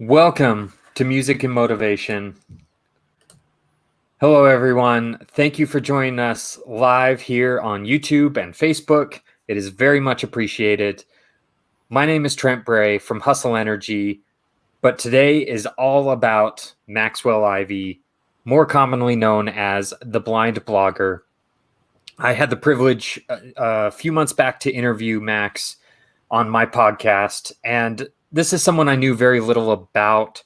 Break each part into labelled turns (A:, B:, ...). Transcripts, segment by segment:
A: Welcome to Music and Motivation. Hello, everyone. Thank you for joining us live here on YouTube and Facebook. It is very much appreciated. My name is Trent Bray from Hustle Energy, but today is all about Maxwell Ivey, more commonly known as the Blind Blogger. I had the privilege a few months back to interview Max on my podcast, and this is someone I knew very little about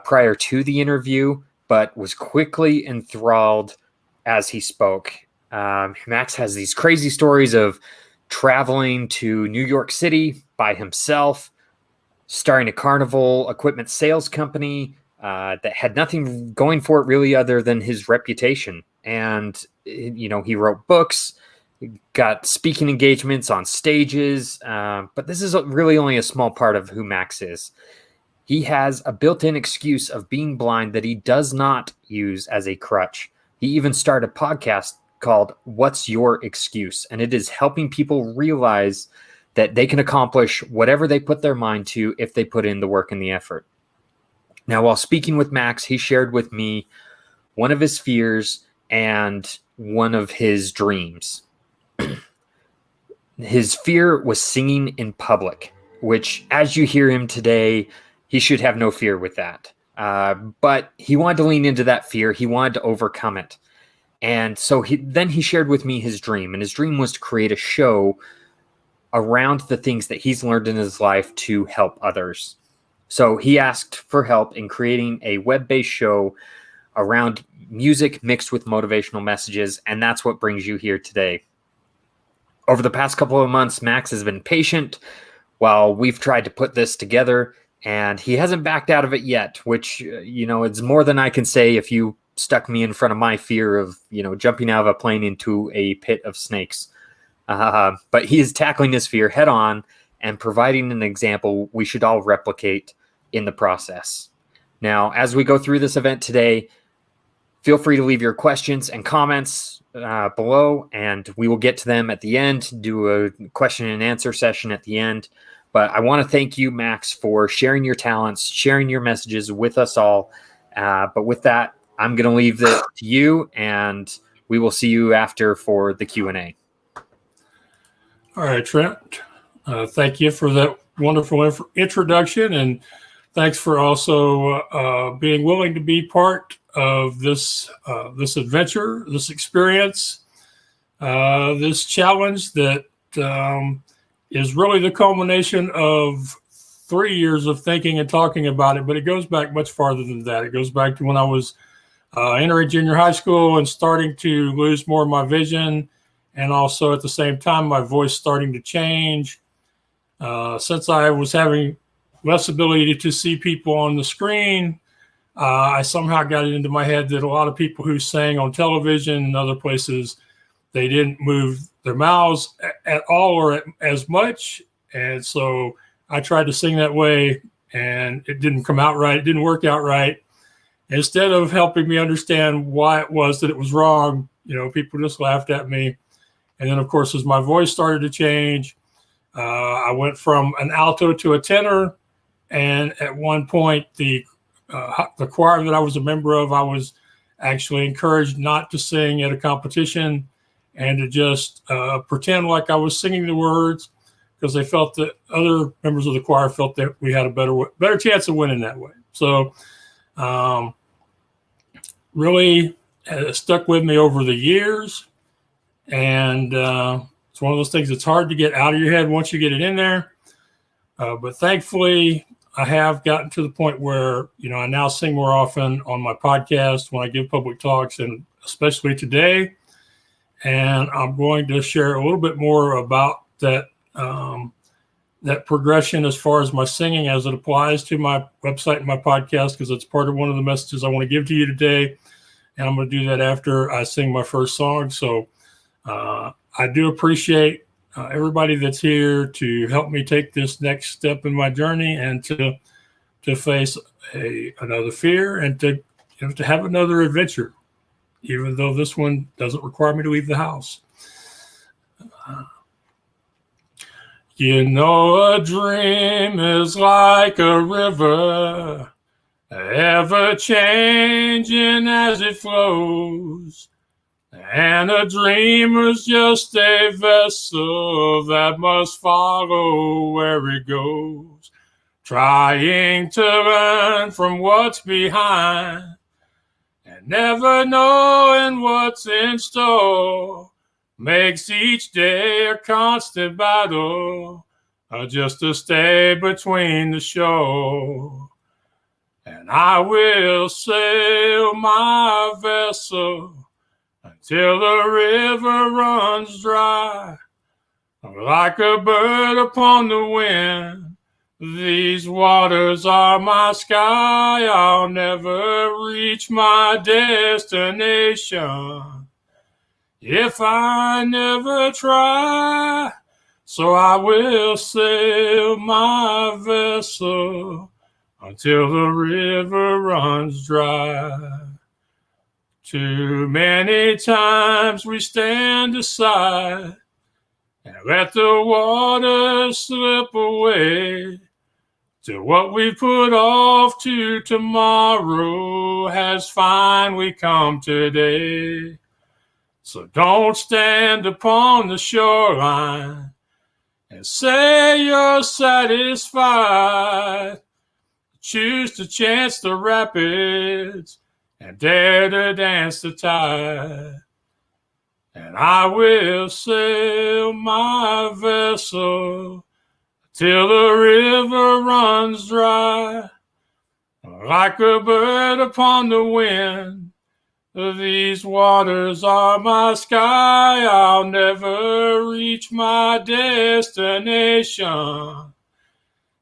A: prior to the interview, but was quickly enthralled as he spoke. Max has these crazy stories of traveling to New York City by himself, starting a carnival equipment sales company that had nothing going for it really other than his reputation. And, he wrote books, got speaking engagements on stages, but this is really only a small part of who Max is. He has a built-in excuse of being blind that he does not use as a crutch. He even started a podcast called What's Your Excuse? And it is helping people realize that they can accomplish whatever they put their mind to if they put in the work and the effort. Now, while speaking with Max, he shared with me one of his fears and one of his dreams. His fear was singing in public, which, as you hear him today, he should have no fear with that. But he wanted to lean into that fear. He wanted to overcome it. And so he shared with me his dream. And his dream was to create a show around the things that he's learned in his life to help others. So he asked for help in creating a web-based show around music mixed with motivational messages. And that's what brings you here today. Over the past couple of months, Max has been patient while we've tried to put this together, and he hasn't backed out of it yet, which, it's more than I can say if you stuck me in front of my fear of, jumping out of a plane into a pit of snakes. But he is tackling this fear head on and providing an example we should all replicate in the process. Now, as we go through this event today, feel free to leave your questions and comments below, and we will get to them at the end, do a question and answer session at the end. But I want to thank you, Max, for sharing your talents, sharing your messages with us all. But with that, I'm going to leave it to you, and we will see you after for the Q&A.
B: All right, Trent. Thank you for that wonderful introduction, and thanks for also being willing to be part of this adventure, this experience, this challenge that is really the culmination of 3 years of thinking and talking about it. But it goes back much farther than that. It goes back to when I was entering junior high school and starting to lose more of my vision, and also at the same time my voice starting to change. Since I was having less ability to see people on the screen, I somehow got it into my head that a lot of people who sang on television and other places, they didn't move their mouths at all or as much. And so I tried to sing that way, and it didn't come out right. It didn't work out right. Instead of helping me understand why it was that it was wrong, people just laughed at me. And then, of course, as my voice started to change, I went from an alto to a tenor. And at one point, the choir that I was a member of, I was actually encouraged not to sing at a competition and to just pretend like I was singing the words, because they felt that other members of the choir felt that we had a better chance of winning that way. So really stuck with me over the years. And it's one of those things that's hard to get out of your head once you get it in there. But thankfully, I have gotten to the point where, I now sing more often on my podcast when I give public talks, and especially today. And I'm going to share a little bit more about that progression as far as my singing as it applies to my website and my podcast, because it's part of one of the messages I want to give to you today. And I'm going to do that after I sing my first song. So I do appreciate everybody that's here to help me take this next step in my journey, and to face another fear, and to have another adventure, even though this one doesn't require me to leave the house. You know, a dream is like a river, ever changing as it flows. And a dreamer's just a vessel that must follow where it goes, trying to learn from what's behind and never knowing what's in store. Makes each day a constant battle, just to stay between the shore. And I will sail my vessel until the river runs dry. Like a bird upon the wind, these waters are my sky. I'll never reach my destination if I never try. So I will sail my vessel until the river runs dry. Too many times we stand aside and let the water slip away, till what we put off to tomorrow has finally come today. So don't stand upon the shoreline and say you're satisfied. Choose to chance the rapids and dare to dance the tide. And I will sail my vessel till the river runs dry. Like a bird upon the wind, these waters are my sky. I'll never reach my destination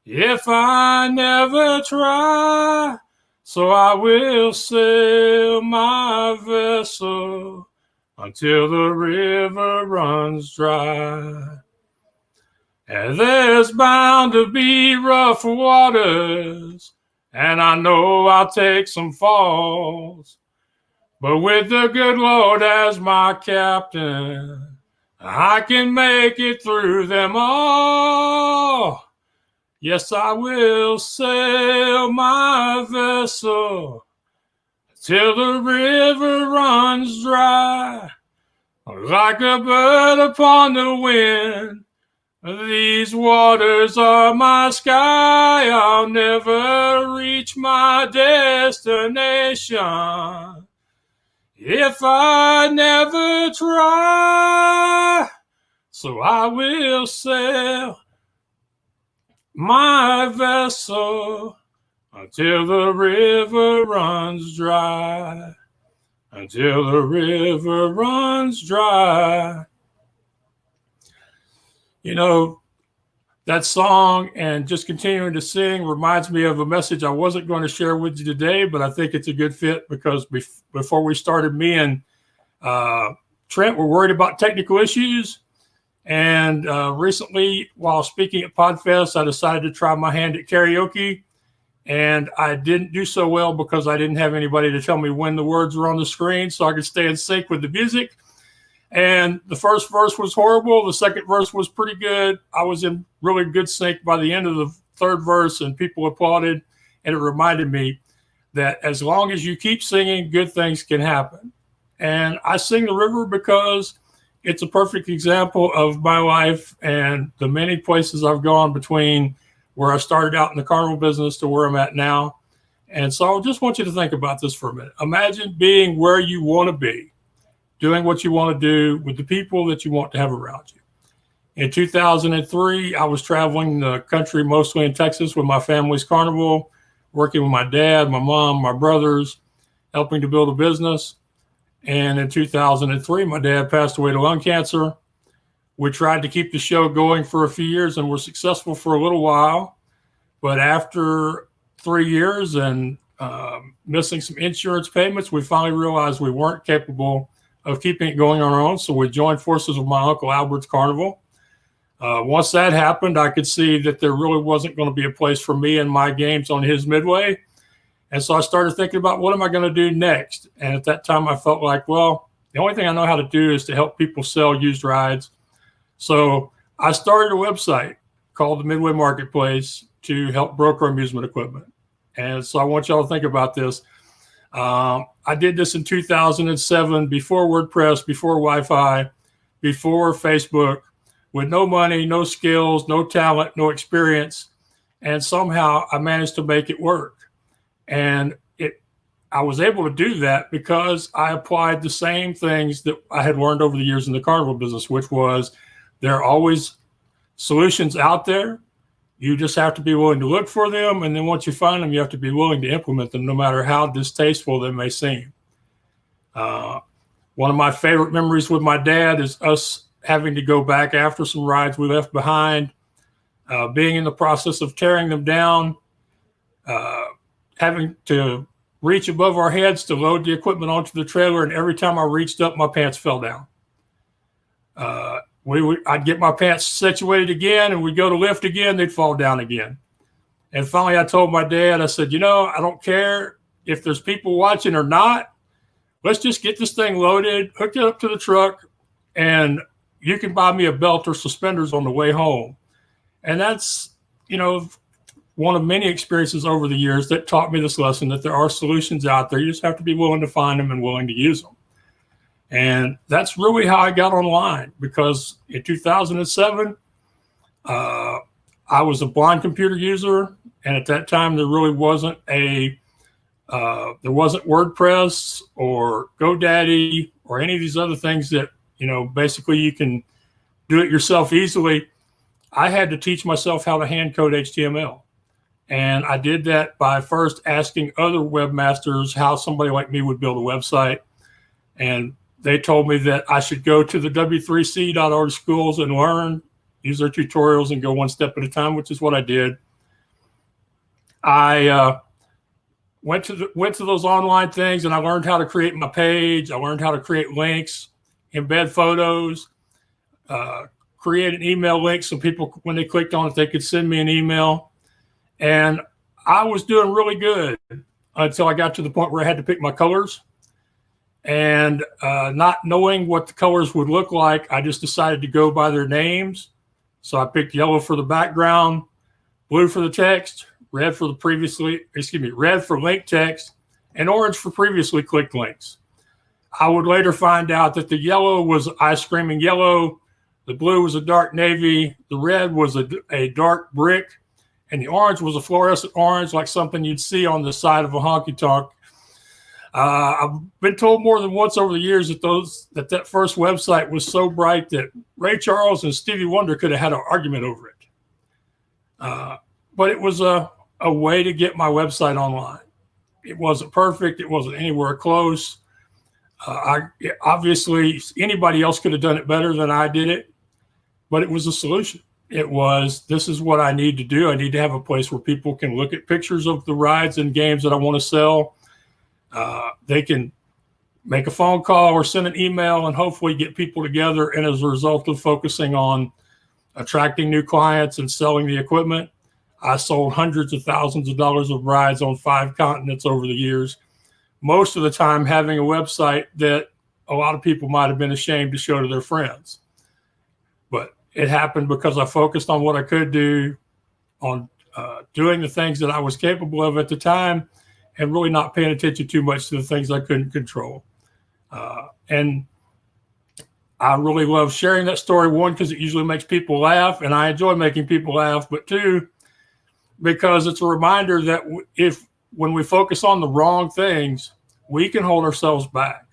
B: if I never try. So I will sail my vessel until the river runs dry. And there's bound to be rough waters, and I know I'll take some falls. But with the good Lord as my captain, I can make it through them all. Yes, I will sail my vessel till the river runs dry. Like a bird upon the wind, these waters are my sky. I'll never reach my destination if I never try. So I will sail my vessel until the river runs dry. Until the river runs dry. You know, that song and just continuing to sing reminds me of a message I wasn't going to share with you today, but I think it's a good fit because before we started, me and Trent were worried about technical issues. And recently, while speaking at PodFest, I decided to try my hand at karaoke. And I didn't do so well because I didn't have anybody to tell me when the words were on the screen so I could stay in sync with the music. And the first verse was horrible. The second verse was pretty good. I was in really good sync by the end of the third verse, and people applauded. And it reminded me that as long as you keep singing, good things can happen. And I sing the river because it's a perfect example of my life and the many places I've gone between where I started out in the carnival business to where I'm at now. And so I just want you to think about this for a minute. Imagine being where you want to be, doing what you want to do with the people that you want to have around you. In 2003, I was traveling the country, mostly in Texas, with my family's carnival, working with my dad, my mom, my brothers, helping to build a business. And in 2003, my dad passed away to lung cancer. We tried to keep the show going for a few years and were successful for a little while. But after 3 years and missing some insurance payments, we finally realized we weren't capable of keeping it going on our own. So we joined forces with my Uncle Albert's Carnival. Once that happened, I could see that there really wasn't going to be a place for me and my games on his midway. And so I started thinking about what am I going to do next? And at that time, I felt like, well, the only thing I know how to do is to help people sell used rides. So I started a website called the Midway Marketplace to help broker amusement equipment. And so I want y'all to think about this. I did this in 2007, before WordPress, before Wi-Fi, before Facebook, with no money, no skills, no talent, no experience. And somehow I managed to make it work. And I was able to do that because I applied the same things that I had learned over the years in the carnival business, which was there are always solutions out there. You just have to be willing to look for them. And then once you find them, you have to be willing to implement them, no matter how distasteful they may seem. One of my favorite memories with my dad is us having to go back after some rides we left behind, being in the process of tearing them down, having to reach above our heads to load the equipment onto the trailer. And every time I reached up, my pants fell down. I'd get my pants situated again, and we'd go to lift again, they'd fall down again. And finally I told my dad, I said, I don't care if there's people watching or not. Let's just get this thing loaded, hook it up to the truck, and you can buy me a belt or suspenders on the way home. And that's, one of many experiences over the years that taught me this lesson, that there are solutions out there. You just have to be willing to find them and willing to use them. And that's really how I got online, because in 2007, I was a blind computer user. And at that time, there really wasn't WordPress or GoDaddy or any of these other things that, basically you can do it yourself easily. I had to teach myself how to hand code HTML. And I did that by first asking other webmasters how somebody like me would build a website. And they told me that I should go to the w3c.org schools and learn, use their tutorials, and go one step at a time, which is what I did. I went to those online things, and I learned how to create my page. I learned how to create links, embed photos, create an email link so people, when they clicked on it, they could send me an email. And I was doing really good until I got to the point where I had to pick my colors. And not knowing what the colors would look like, I just decided to go by their names. So I picked yellow for the background, blue for the text, red for link text, and orange for previously clicked links. I would later find out that the yellow was ice creaming yellow, the blue was a dark navy, the red was a dark brick, and the orange was a fluorescent orange, like something you'd see on the side of a honky-tonk. I've been told more than once over the years that first website was so bright that Ray Charles and Stevie Wonder could have had an argument over it. But it was a way to get my website online. It wasn't perfect. It wasn't anywhere close. Obviously, anybody else could have done it better than I did it, but it was a solution. It was, this is what I need to do. I need to have a place where people can look at pictures of the rides and games that I want to sell. They can make a phone call or send an email and hopefully get people together. And as a result of focusing on attracting new clients and selling the equipment, I sold hundreds of thousands of dollars of rides on 5 continents over the years. Most of the time having a website that a lot of people might have been ashamed to show to their friends. But it happened because I focused on what I could do, on doing the things that I was capable of at the time, and really not paying attention too much to the things I couldn't control. And I really love sharing that story, one, because it usually makes people laugh, and I enjoy making people laugh, but two, because it's a reminder that when we focus on the wrong things, we can hold ourselves back.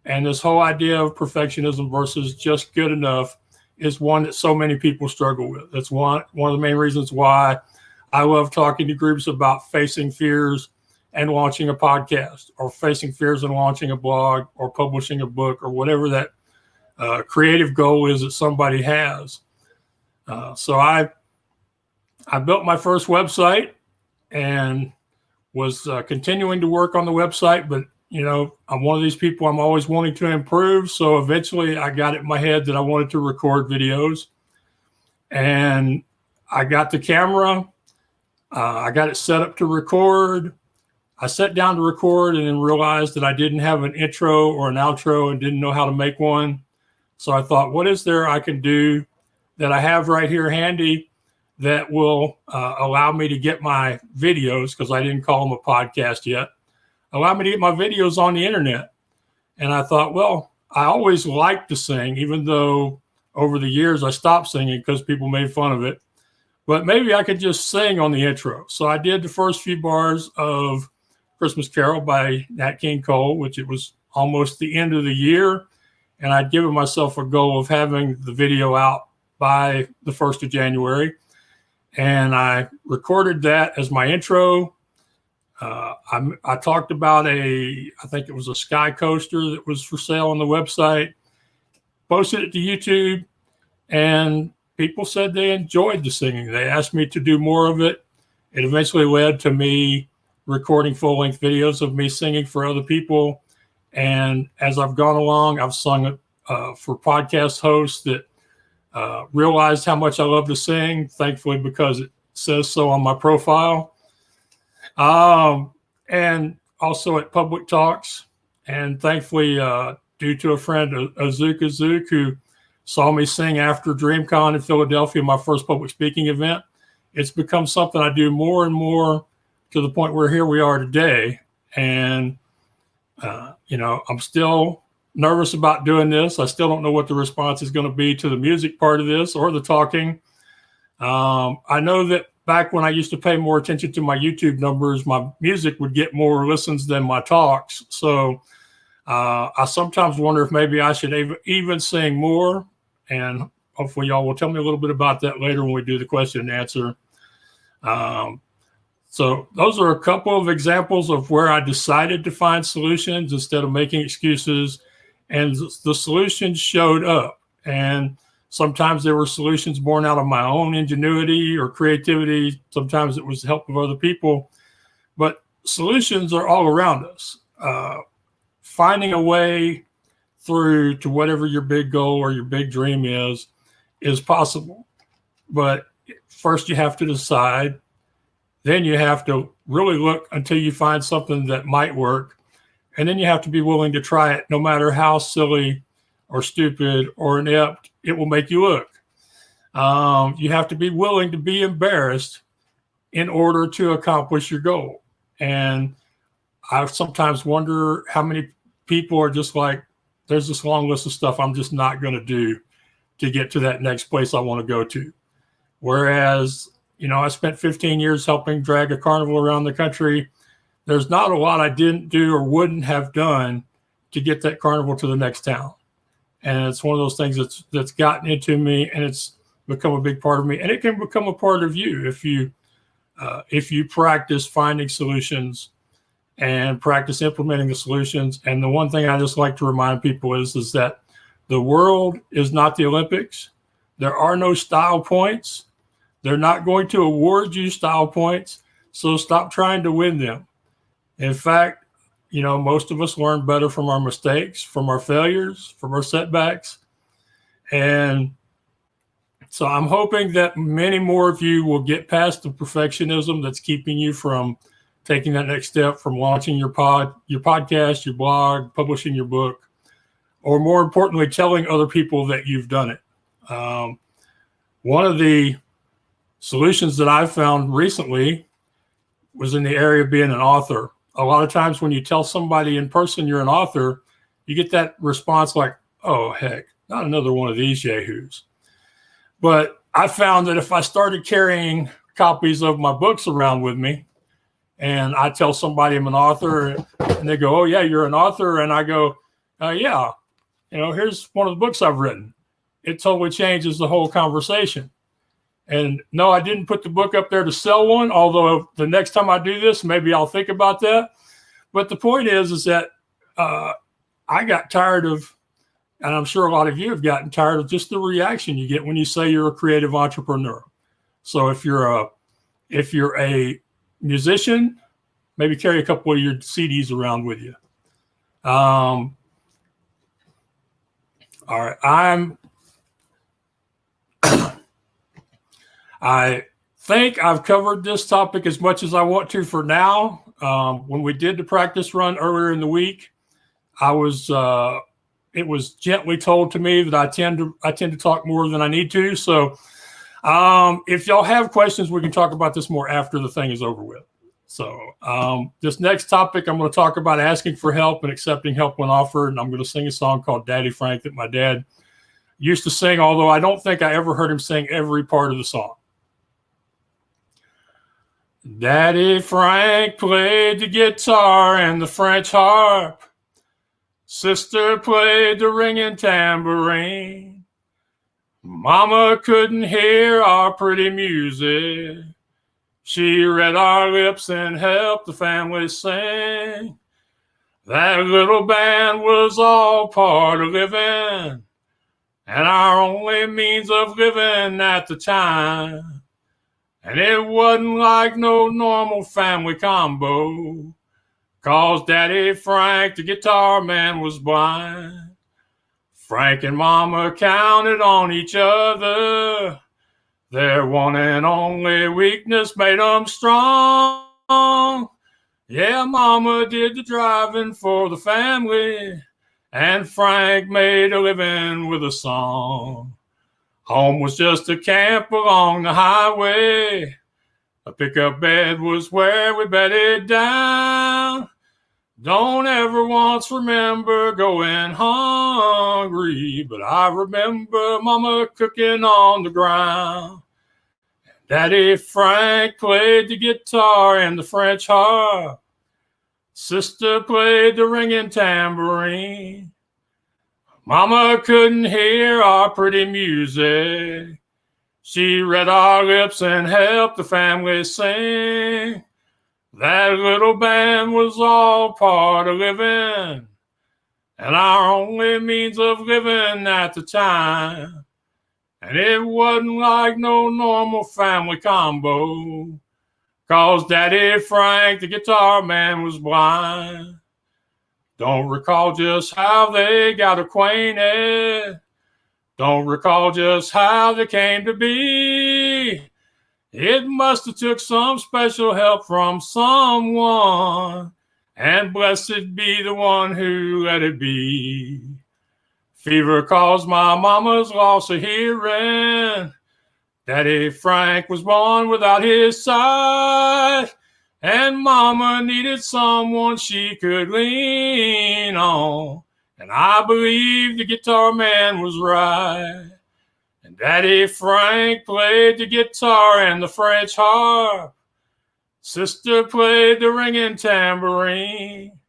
B: And this whole idea of perfectionism versus just good enough is one that so many people struggle with. That's one of the main reasons why I love talking to groups about facing fears and launching a podcast, or facing fears and launching a blog, or publishing a book, or whatever that creative goal is that somebody has. So I built my first website and was continuing to work on the website, but I'm one of these people, I'm always wanting to improve. So eventually I got it in my head that I wanted to record videos, and I got the camera. I got it set up to record. I sat down to record and then realized that I didn't have an intro or an outro and didn't know how to make one. So I thought, what is there I can do that I have right here handy that will allow me to get my videos, because I didn't call them a podcast yet, allow me to get my videos on the internet. And I thought, well, I always liked to sing, even though over the years I stopped singing because people made fun of it. But maybe I could just sing on the intro. So I did the first few bars of Christmas Carol by Nat King Cole, which it was almost the end of the year. And I'd given myself a goal of having the video out by the 1st of January. And I recorded that as my intro. I talked about I think it was a sky coaster that was for sale on the website, posted it to YouTube, and people said they enjoyed the singing. They asked me to do more of it. It eventually led to me recording full-length videos of me singing for other people. And as I've gone along, I've sung it for podcast hosts that realized how much I love to sing, thankfully, because it says so on my profile. And also at public talks. And thankfully, due to a friend, Azuka Zook, who saw me sing after DreamCon in Philadelphia, my first public speaking event, it's become something I do more and more, to the point where here we are today. And, I'm still nervous about doing this. I still don't know what the response is going to be to the music part of this or the talking. I know that back when I used to pay more attention to my YouTube numbers, my music would get more listens than my talks. So I sometimes wonder if maybe I should even sing more. And hopefully y'all will tell me a little bit about that later when we do the question and answer. So those are a couple of examples of where I decided to find solutions instead of making excuses. And the solutions showed up. And sometimes there were solutions born out of my own ingenuity or creativity. Sometimes it was the help of other people. But solutions are all around us. Finding a way through to whatever your big goal or your big dream is possible. But first you have to decide. Then you have to really look until you find something that might work. And then you have to be willing to try it, no matter how silly or stupid or inept it will make you look. You have to be willing to be embarrassed in order to accomplish your goal. And I sometimes wonder how many people are just like, there's this long list of stuff I'm just not going to do to get to that next place I want to go to. Whereas, I spent 15 years helping drag a carnival around the country. There's not a lot I didn't do or wouldn't have done to get that carnival to the next town. And it's one of those things that's gotten into me, and it's become a big part of me. And it can become a part of you if you practice finding solutions and practice implementing the solutions. And the one thing I just like to remind people is that the world is not the Olympics. There are no style points. They're not going to award you style points. So stop trying to win them. In fact, most of us learn better from our mistakes, from our failures, from our setbacks. And so I'm hoping that many more of you will get past the perfectionism that's keeping you from taking that next step, from launching your podcast, your blog, publishing your book, or more importantly, telling other people that you've done it. One of the solutions that I've found recently was in the area of being an author. A lot of times when you tell somebody in person you're an author, you get that response like, oh, heck, not another one of these yahoos. But I found that if I started carrying copies of my books around with me, and I tell somebody I'm an author, and they go, oh, yeah, you're an author. And I go, yeah, here's one of the books I've written. It totally changes the whole conversation. And no, I didn't put the book up there to sell one, although the next time I do this, maybe I'll think about that. But the point is that I got tired of, and I'm sure a lot of you have gotten tired of, just the reaction you get when you say you're a creative entrepreneur. So if you're a musician, maybe carry a couple of your CDs around with you. All right, I think I've covered this topic as much as I want to for now. When we did the practice run earlier in the week, it was gently told to me that I tend to talk more than I need to. So If y'all have questions, we can talk about this more after the thing is over with. So this next topic, I'm going to talk about asking for help and accepting help when offered. And I'm going to sing a song called Daddy Frank that my dad used to sing, although I don't think I ever heard him sing every part of the song. Daddy Frank played the guitar and the French harp. Sister played the ringing tambourine. Mama couldn't hear our pretty music. She read our lips and helped the family sing. That little band was all part of living, and our only means of living at the time. And it wasn't like no normal family combo, 'cause Daddy Frank, the guitar man, was blind. Frank and Mama counted on each other. Their one and only weakness made them strong. Yeah, Mama did the driving for the family, and Frank made a living with a song. Home was just a camp along the highway. A pickup bed was where we bedded down. Don't ever once remember going hungry, but I remember Mama cooking on the ground. Daddy Frank played the guitar and the French harp. Sister played the ringing tambourine. Mama couldn't hear our pretty music. She read our lips and helped the family sing. That little band was all part of living, and our only means of living at the time. And it wasn't like no normal family combo, 'cause Daddy Frank, the guitar man, was blind. Don't recall just how they got acquainted. Don't recall just how they came to be. It must have took some special help from someone, and blessed be the one who let it be. Fever caused my mama's loss of hearing. Daddy Frank was born without his sight, and Mama needed someone she could lean on. And I believe the guitar man was right. And Daddy Frank played the guitar and the French harp. Sister played the ringing tambourine.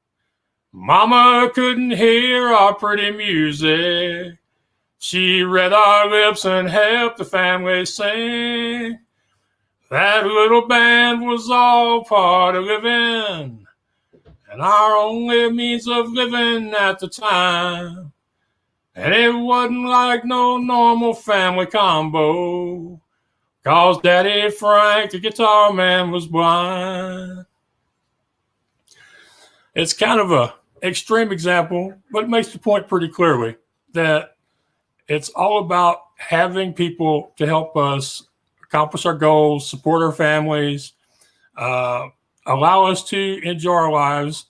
B: Mama couldn't hear our pretty music. She read our lips and helped the family sing. That little band was all part of living, and our only means of living at the time. And it wasn't like no normal family combo, 'cause Daddy Frank, the guitar man, was blind. It's kind of a extreme example, but it makes the point pretty clearly that it's all about having people to help us accomplish our goals, support our families, allow us to enjoy our lives.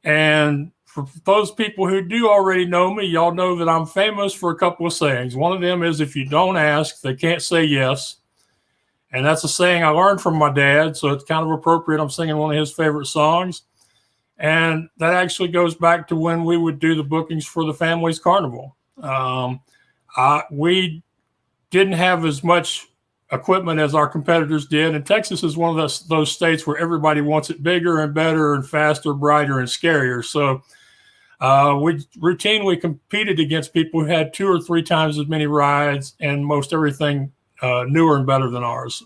B: And for those people who do already know me, y'all know that I'm famous for a couple of sayings. One of them is, if you don't ask, they can't say yes. And that's a saying I learned from my dad, so it's kind of appropriate. I'm singing one of his favorite songs. And that actually goes back to when we would do the bookings for the Family's Carnival. We didn't have as much equipment as our competitors did. And Texas is one of those states where everybody wants it bigger and better and faster, brighter, and scarier. So we routinely competed against people who had 2 or 3 times as many rides and most everything newer and better than ours.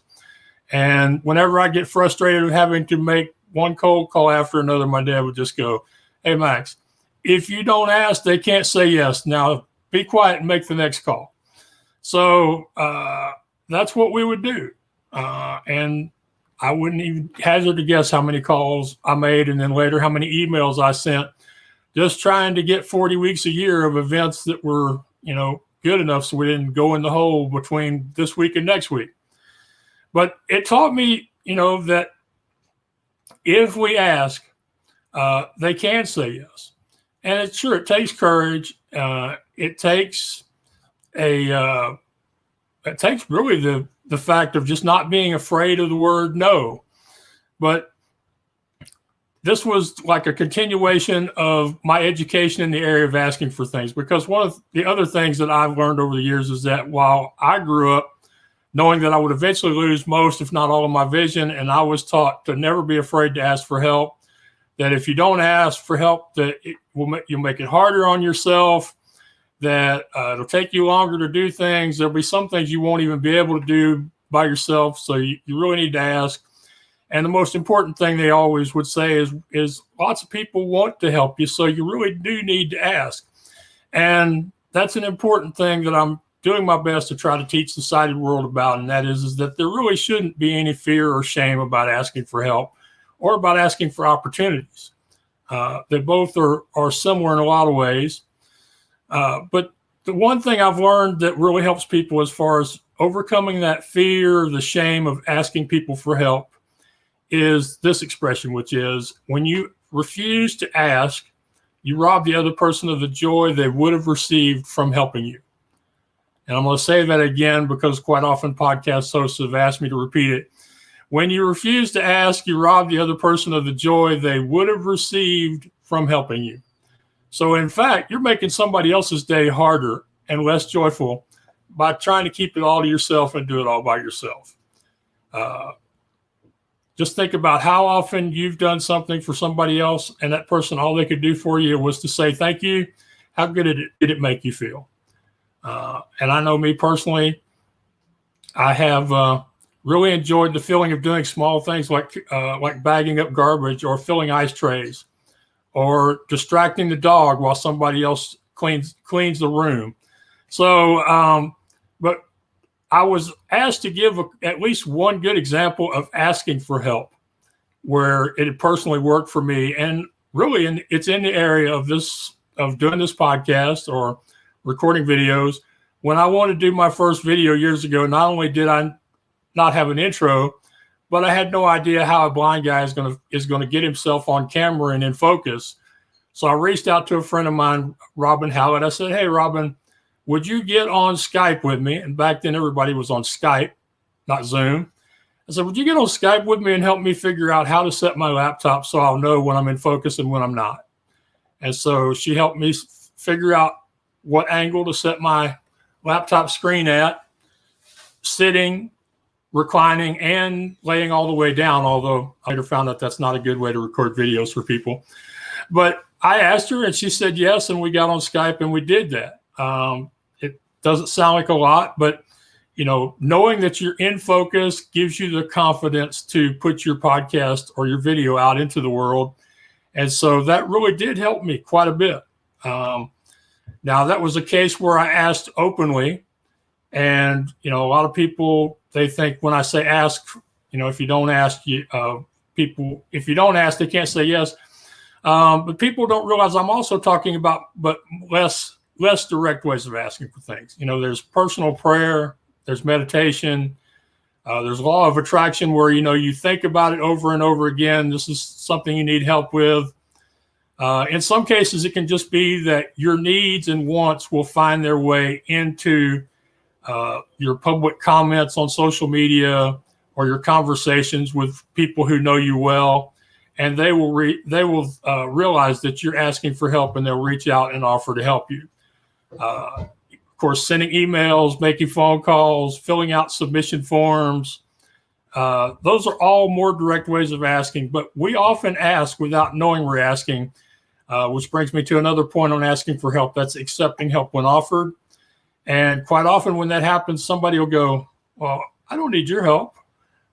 B: And whenever I get frustrated with having to make one cold call after another, my dad would just go, "Hey, Max, if you don't ask, they can't say yes. Now be quiet and make the next call." So that's what we would do. And I wouldn't even hazard to guess how many calls I made, and then later how many emails I sent, just trying to get 40 weeks a year of events that were, good enough so we didn't go in the hole between this week and next week. But it taught me, that if we ask, they can say yes. And it takes courage. It takes really the fact of just not being afraid of the word no. But this was like a continuation of my education in the area of asking for things, because one of the other things that I've learned over the years is that while I grew up knowing that I would eventually lose most, if not all, of my vision, and I was taught to never be afraid to ask for help, that if you don't ask for help, that you'll make it harder on yourself, that it'll take you longer to do things. There'll be some things you won't even be able to do by yourself, so you really need to ask. And the most important thing they always would say is lots of people want to help you, so you really do need to ask. And that's an important thing that I'm doing my best to try to teach the sighted world about, and that is that there really shouldn't be any fear or shame about asking for help or about asking for opportunities. They both are similar in a lot of ways. But the one thing I've learned that really helps people as far as overcoming that fear, the shame of asking people for help, is this expression, which is when you refuse to ask, you rob the other person of the joy they would have received from helping you. And I'm going to say that again because quite often podcast hosts have asked me to repeat it. When you refuse to ask, you rob the other person of the joy they would have received from helping you. So in fact, you're making somebody else's day harder and less joyful by trying to keep it all to yourself and do it all by yourself. Just think about how often you've done something for somebody else and that person, all they could do for you was to say thank you. How good did it make you feel? And I know me personally, I have really enjoyed the feeling of doing small things like bagging up garbage or filling ice trays or distracting the dog while somebody else cleans the room. So, but I was asked to give at least one good example of asking for help where it had personally worked for me. And really, it's in the area of doing this podcast or recording videos. When I wanted to do my first video years ago, not only did I not have an intro, but I had no idea how a blind guy is going to get himself on camera and in focus. So I reached out to a friend of mine, Robin Hallett. I said, "Hey, Robin, would you get on Skype with me?" And back then everybody was on Skype, not Zoom. I said, "Would you get on Skype with me and help me figure out how to set my laptop so I'll know when I'm in focus and when I'm not?" And so she helped me figure out what angle to set my laptop screen at, sitting, reclining, and laying all the way down, although I later found out that's not a good way to record videos for people. But I asked her and she said yes, and we got on Skype and we did that. It doesn't sound like a lot, but knowing that you're in focus gives you the confidence to put your podcast or your video out into the world. And so that really did help me quite a bit. Now that was a case where I asked openly, and a lot of people, they think when I say ask, if you don't ask, if you don't ask, they can't say yes. But people don't realize I'm also talking about, but less direct ways of asking for things. There's personal prayer, there's meditation, there's law of attraction where, you think about it over and over again. This is something you need help with. In some cases, it can just be that your needs and wants will find their way into your public comments on social media or your conversations with people who know you well, and they will realize that you're asking for help, and they'll reach out and offer to help you. Of course, sending emails, making phone calls, filling out submission forms. Those are all more direct ways of asking, but we often ask without knowing we're asking, which brings me to another point on asking for help. That's accepting help when offered. And quite often when that happens, somebody will go, "Well, I don't need your help.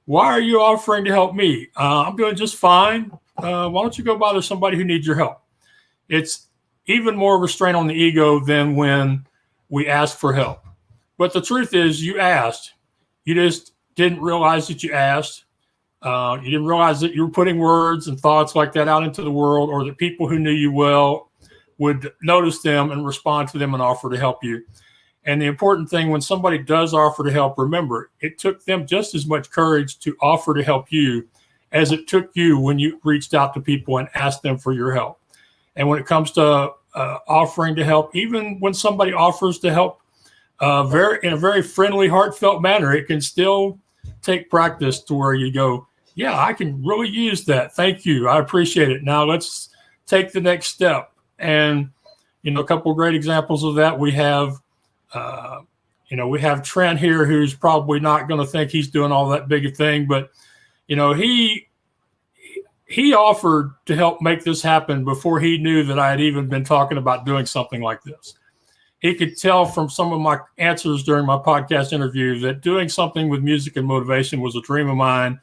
B: Why are you offering to help me? I'm doing just fine. Why don't you go bother somebody who needs your help?" It's even more of a strain on the ego than when we ask for help. But the truth is, you asked. You just didn't realize that you asked. You didn't realize that you were putting words and thoughts like that out into the world, or that people who knew you well would notice them and respond to them and offer to help you. And the important thing, when somebody does offer to help, remember, it took them just as much courage to offer to help you as it took you when you reached out to people and asked them for your help. And when it comes to offering to help, even when somebody offers to help in a very friendly, heartfelt manner. It can still take practice to where you go, yeah, I can really use that. Thank you. I appreciate it. Now let's take the next step. And, a couple of great examples of that. We have, we have Trent here, who's probably not going to think he's doing all that big a thing, but, he offered to help make this happen before he knew that I had even been talking about doing something like this. He could tell from some of my answers during my podcast interview that doing something with music and motivation was a dream of mine.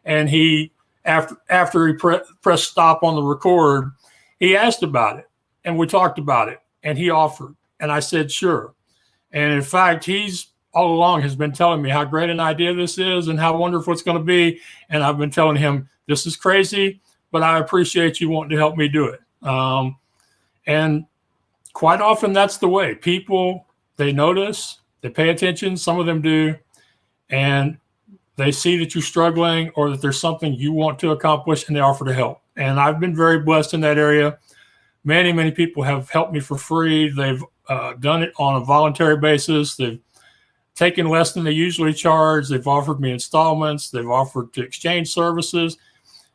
B: And he, after he pressed stop on the record, he asked about it, and we talked about it, and he offered, and I said, sure. And in fact, he's all along has been telling me how great an idea this is and how wonderful it's going to be. And I've been telling him, this is crazy, but I appreciate you wanting to help me do it. And quite often that's the way. People, they notice, they pay attention, some of them do, and they see that you're struggling or that there's something you want to accomplish, and they offer to help. And I've been very blessed in that area. Many, many people have helped me for free. They've done it on a voluntary basis. They've taken less than they usually charge. They've offered me installments. They've offered to exchange services.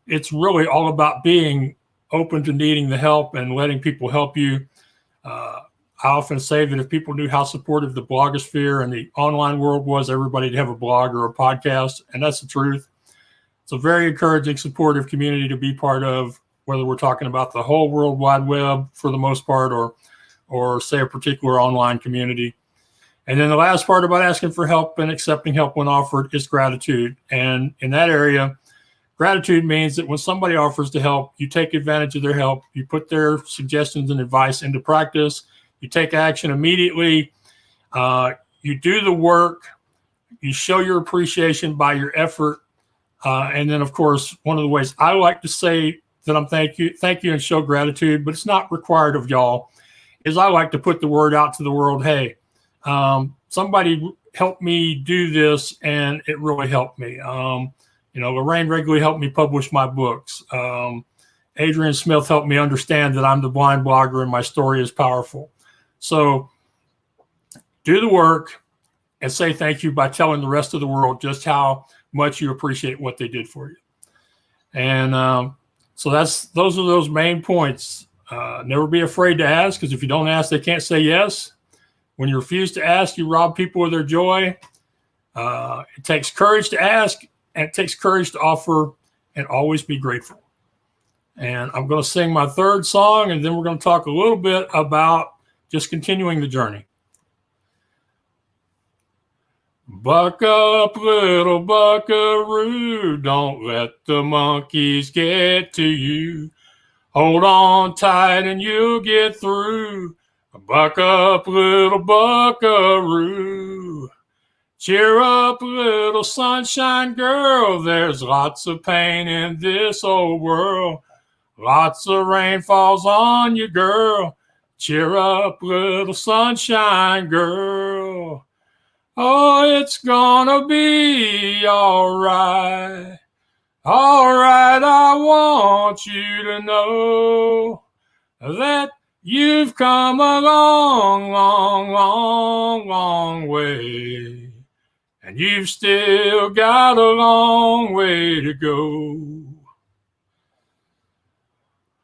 B: It's really all about being open to needing the help and letting people help you. I often say that if people knew how supportive the blogosphere and the online world was, everybody would have a blog or a podcast, and that's the truth. It's a very encouraging, supportive community to be part of, whether we're talking about the whole World Wide Web for the most part, or say a particular online community. And then the last part about asking for help and accepting help when offered is gratitude. And in that area, gratitude means that when somebody offers to help, you take advantage of their help, you put their suggestions and advice into practice, you take action immediately, you do the work, you show your appreciation by your effort. And then, of course, one of the ways I like to say that I'm thank you and show gratitude, but it's not required of y'all, is I like to put the word out to the world. Hey, somebody helped me do this and it really helped me. Lorraine regularly helped me publish my books. Adrian Smith helped me understand that I'm the blind blogger and my story is powerful. So do the work and say thank you by telling the rest of the world just how much you appreciate what they did for you. And so those are those main points. Never be afraid to ask, because if you don't ask, they can't say yes. When you refuse to ask, you rob people of their joy. It takes courage to ask, and it takes courage to offer, and always be grateful. And I'm going to sing my third song, and then we're going to talk a little bit about just continuing the journey. Buck up, little buckaroo, don't let the monkeys get to you. Hold on tight and you'll get through. Buck up, little buckaroo. Cheer up, little sunshine girl. There's lots of pain in this old world. Lots of rain falls on you, girl. Cheer up, little sunshine girl. Oh, it's gonna be all right. All right, I want you to know that you've come a long, long, long, long way. And you've still got a long way to go.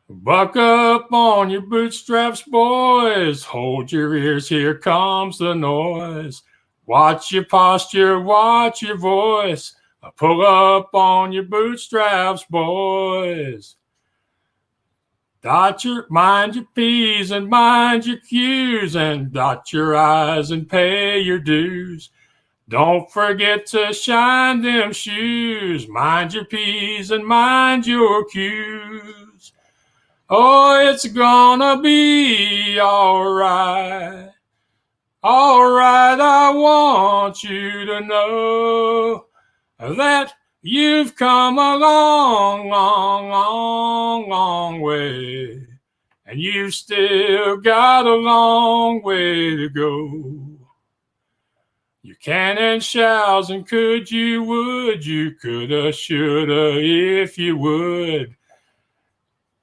B: Buck up on your bootstraps, boys. Hold your ears, here comes the noise. Watch your posture, watch your voice. Pull up on your bootstraps, boys. Mind your P's and mind your Q's, and dot your I's and pay your dues. Don't forget to shine them shoes. Mind your P's and mind your Q's. Oh, it's gonna be all right. All right, I want you to know that you've come a long, long, long, long way. And you've still got a long way to go. You can and shalls and could, you would, you coulda, shoulda, if you would.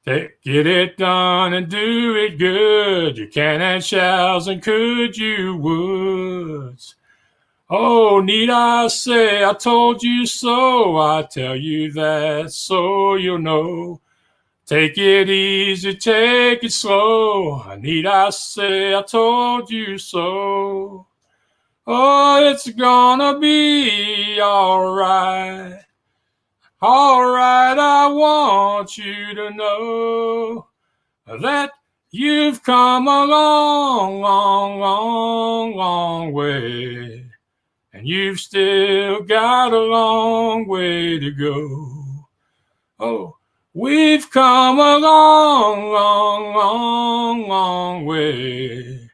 B: Get it done and do it good. You can and shalls and could you woulds. Oh, need I say I told you so? I tell you that so you'll know. Take it easy, take it slow. Need I say I told you so? Oh, it's gonna be all right. All right, I want you to know that you've come a long, long, long, long way. And you've still got a long way to go. Oh, we've come a long, long, long, long way.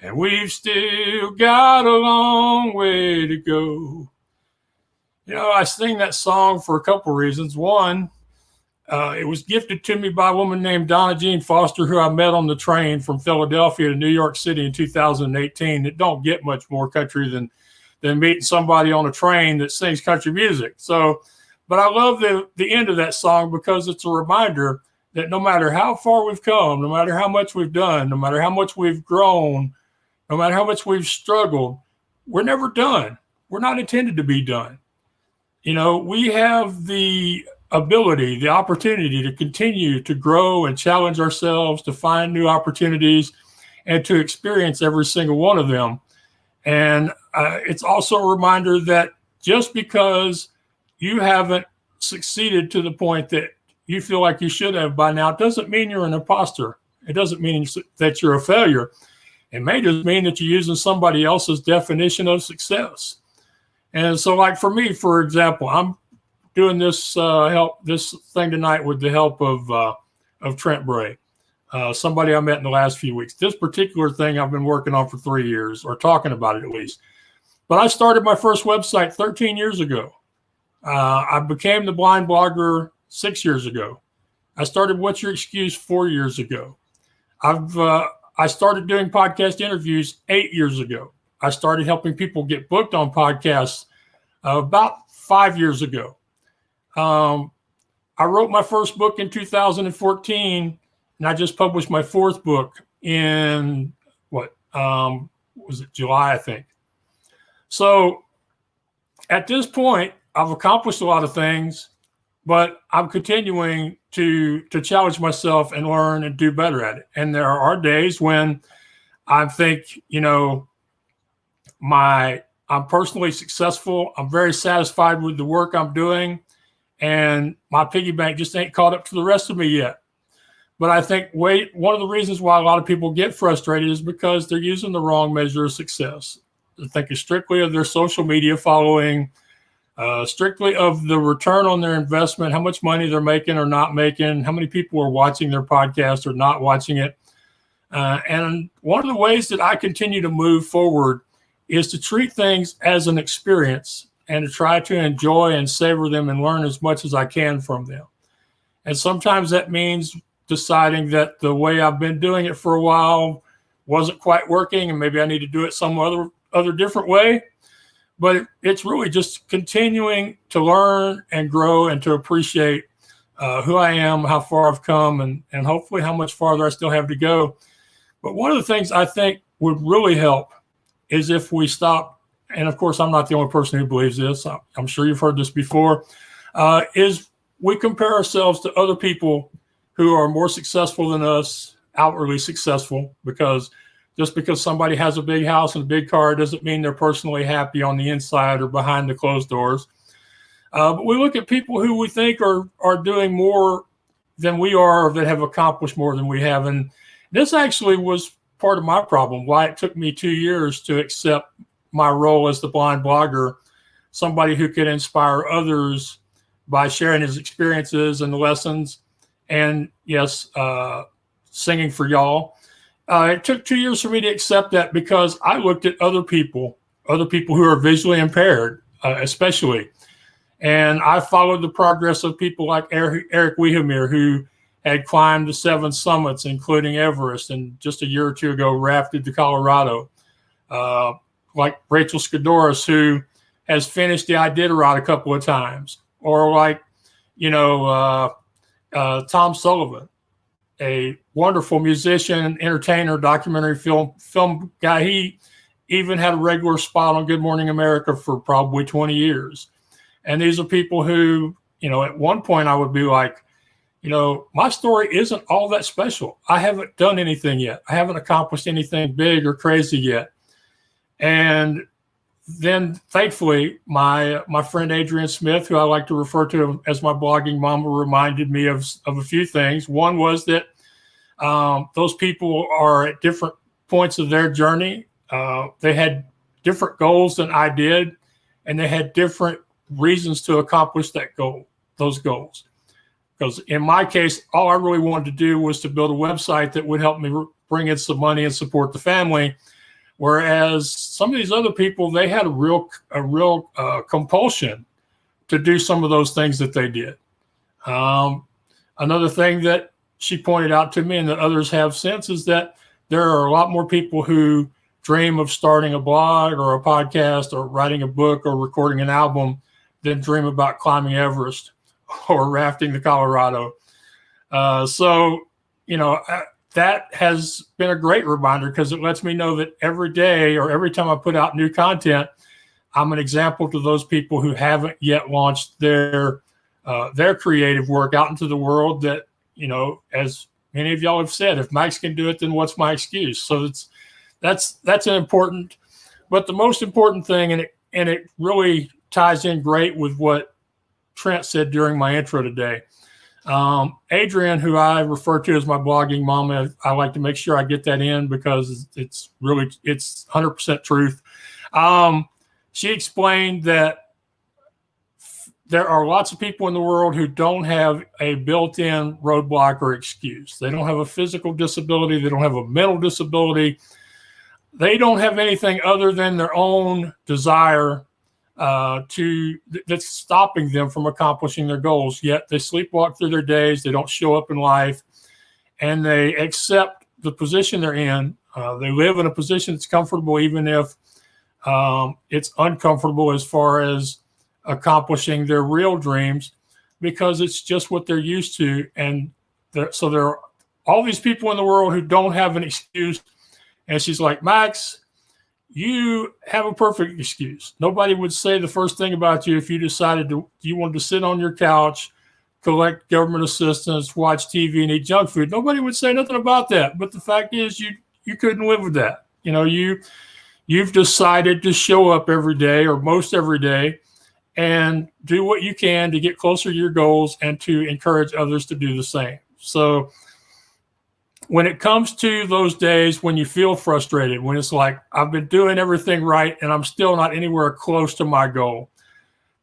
B: And we've still got a long way to go. You know, I sing that song for a couple reasons. One, it was gifted to me by a woman named Donna Jean Foster, who I met on the train from Philadelphia to New York City in 2018. It don't get much more country than meeting somebody on a train that sings country music. So, but I love the end of that song because it's a reminder that no matter how far we've come, no matter how much we've done, no matter how much we've grown, no matter how much we've struggled, we're never done. We're not intended to be done. You know, we have the ability, the opportunity to continue to grow and challenge ourselves, to find new opportunities, and to experience every single one of them. And it's also a reminder that just because you haven't succeeded to the point that you feel like you should have by now doesn't mean you're an imposter. It doesn't mean that you're a failure. It may just mean that you're using somebody else's definition of success. And so, like for me, for example, I'm doing this thing tonight with the help of Trent Bray, somebody I met in the last few weeks. This particular thing I've been working on for 3 years, or talking about it at least. But I started my first website 13 years ago. I became the blind blogger 6 years ago. I started What's Your Excuse 4 years ago. I started doing podcast interviews 8 years ago. I started helping people get booked on podcasts about 5 years ago. I wrote my first book in 2014, and I just published my fourth book in was it July, I think. So at this point, I've accomplished a lot of things, but I'm continuing to challenge myself and learn and do better at it. And there are days when I think, you know, I'm personally successful. I'm very satisfied with the work I'm doing, and my piggy bank just ain't caught up to the rest of me yet. But I think one of the reasons why a lot of people get frustrated is because they're using the wrong measure of success. They're thinking strictly of their social media following, strictly of the return on their investment, how much money they're making or not making, how many people are watching their podcast or not watching it. And one of the ways that I continue to move forward is to treat things as an experience and to try to enjoy and savor them and learn as much as I can from them. And sometimes that means deciding that the way I've been doing it for a while wasn't quite working, and maybe I need to do it some other different way. But it's really just continuing to learn and grow and to appreciate who I am, how far I've come, and hopefully how much farther I still have to go. But one of the things I think would really help is if we stop, and of course I'm not the only person who believes this, I'm sure you've heard this before, is we compare ourselves to other people who are more successful than us, outwardly successful, because just because somebody has a big house and a big car doesn't mean they're personally happy on the inside or behind the closed doors. But we look at people who we think are doing more than we are, or that have accomplished more than we have. And this actually was part of my problem, why it took me 2 years to accept my role as the blind blogger, somebody who could inspire others by sharing his experiences and the lessons, and yes, singing for y'all. It took 2 years for me to accept that because I looked at other people who are visually impaired, especially. And I followed the progress of people like Eric Wehemere, who had climbed the 7 summits, including Everest, and just a year or two ago rafted to Colorado. Like Rachel Skadoris, who has finished the Iditarod a couple of times. Or like, Tom Sullivan, a wonderful musician, entertainer, documentary film guy. He even had a regular spot on Good Morning America for probably 20 years. And these are people who, at one point I would be like, my story isn't all that special. I haven't done anything yet. I haven't accomplished anything big or crazy yet. And then thankfully, my friend Adrian Smith, who I like to refer to as my blogging mama, reminded me of a few things. One was that those people are at different points of their journey. They had different goals than I did, and they had different reasons to accomplish those goals. Because in my case, all I really wanted to do was to build a website that would help me bring in some money and support the family. Whereas some of these other people, they had a real compulsion to do some of those things that they did. Another thing that she pointed out to me, and that others have since, is that there are a lot more people who dream of starting a blog or a podcast or writing a book or recording an album than dream about climbing Everest or rafting the Colorado. That has been a great reminder, because it lets me know that every day or every time I put out new content, I'm an example to those people who haven't yet launched their creative work out into the world. That, as many of y'all have said, if Max can do it, then what's my excuse? So that's an important, but the most important thing, and it really ties in great with what Trent said during my intro today. Adrian, who I refer to as my blogging mama, I like to make sure I get that in because it's 100% truth. She explained that there are lots of people in the world who don't have a built-in roadblock or excuse. They don't have a physical disability. They don't have a mental disability. They don't have anything other than their own desire that's stopping them from accomplishing their goals. Yet they sleepwalk through their days. They don't show up in life, and they accept the position they're in. They live in a position that's comfortable, even if it's uncomfortable as far as accomplishing their real dreams, because it's just what they're used to. And so there are all these people in the world who don't have an excuse. And she's like, Max, you have a perfect excuse. Nobody would say the first thing about you if you decided you wanted to sit on your couch, collect government assistance, watch TV, and eat junk food. Nobody would say nothing about that. But the fact is, you couldn't live with that. You've decided to show up every day or most every day and do what you can to get closer to your goals and to encourage others to do the same. So when it comes to those days when you feel frustrated, when it's like, I've been doing everything right and I'm still not anywhere close to my goal,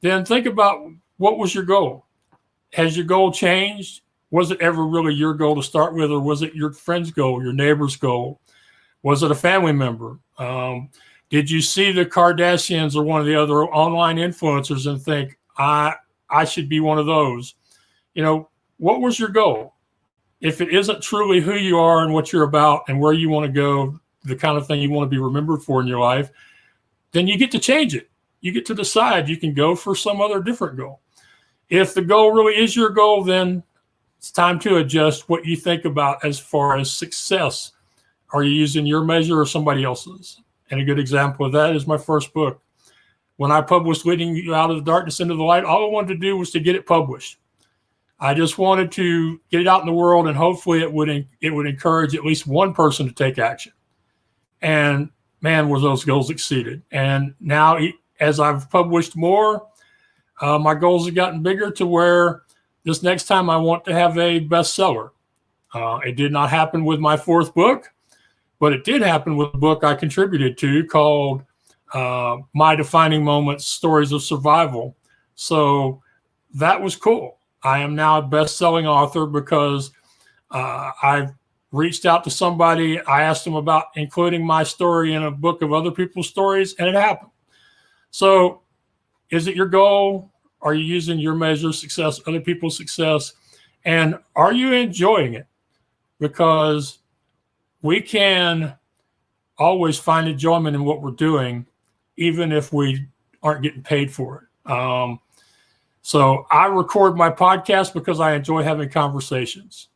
B: then think about, what was your goal? Has your goal changed? Was it ever really your goal to start with, or was it your friend's goal, your neighbor's goal? Was it a family member? Did you see the Kardashians or one of the other online influencers and think, I should be one of those? What was your goal? If it isn't truly who you are and what you're about and where you want to go, the kind of thing you want to be remembered for in your life, then you get to change it. You get to decide. You can go for some other different goal. If the goal really is your goal, then it's time to adjust what you think about as far as success. Are you using your measure or somebody else's? And a good example of that is my first book. When I published Leading You Out of the Darkness into the Light, all I wanted to do was to get it published. I just wanted to get it out in the world, and hopefully it would encourage at least one person to take action. And man, were those goals exceeded. And now, as I've published more, my goals have gotten bigger to where this next time I want to have a bestseller. It did not happen with my fourth book, but it did happen with a book I contributed to called My Defining Moments, Stories of Survival. So that was cool. I am now a best-selling author because I've reached out to somebody. I asked them about including my story in a book of other people's stories, and it happened. So is it your goal? Are you using your measure of success, other people's success? And are you enjoying it? Because we can always find enjoyment in what we're doing, even if we aren't getting paid for it. So I record my podcast because I enjoy having conversations.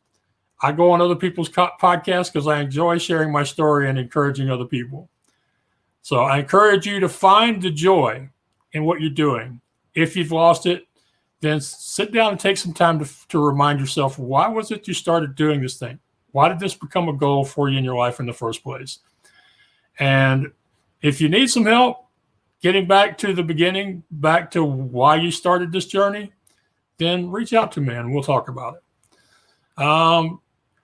B: I go on other people's podcasts because I enjoy sharing my story and encouraging other people. So I encourage you to find the joy in what you're doing. If you've lost it, then sit down and take some time to remind yourself, why was it you started doing this thing? Why did this become a goal for you in your life in the first place? And if you need some help getting back to the beginning, back to why you started this journey, then reach out to me and we'll talk about it.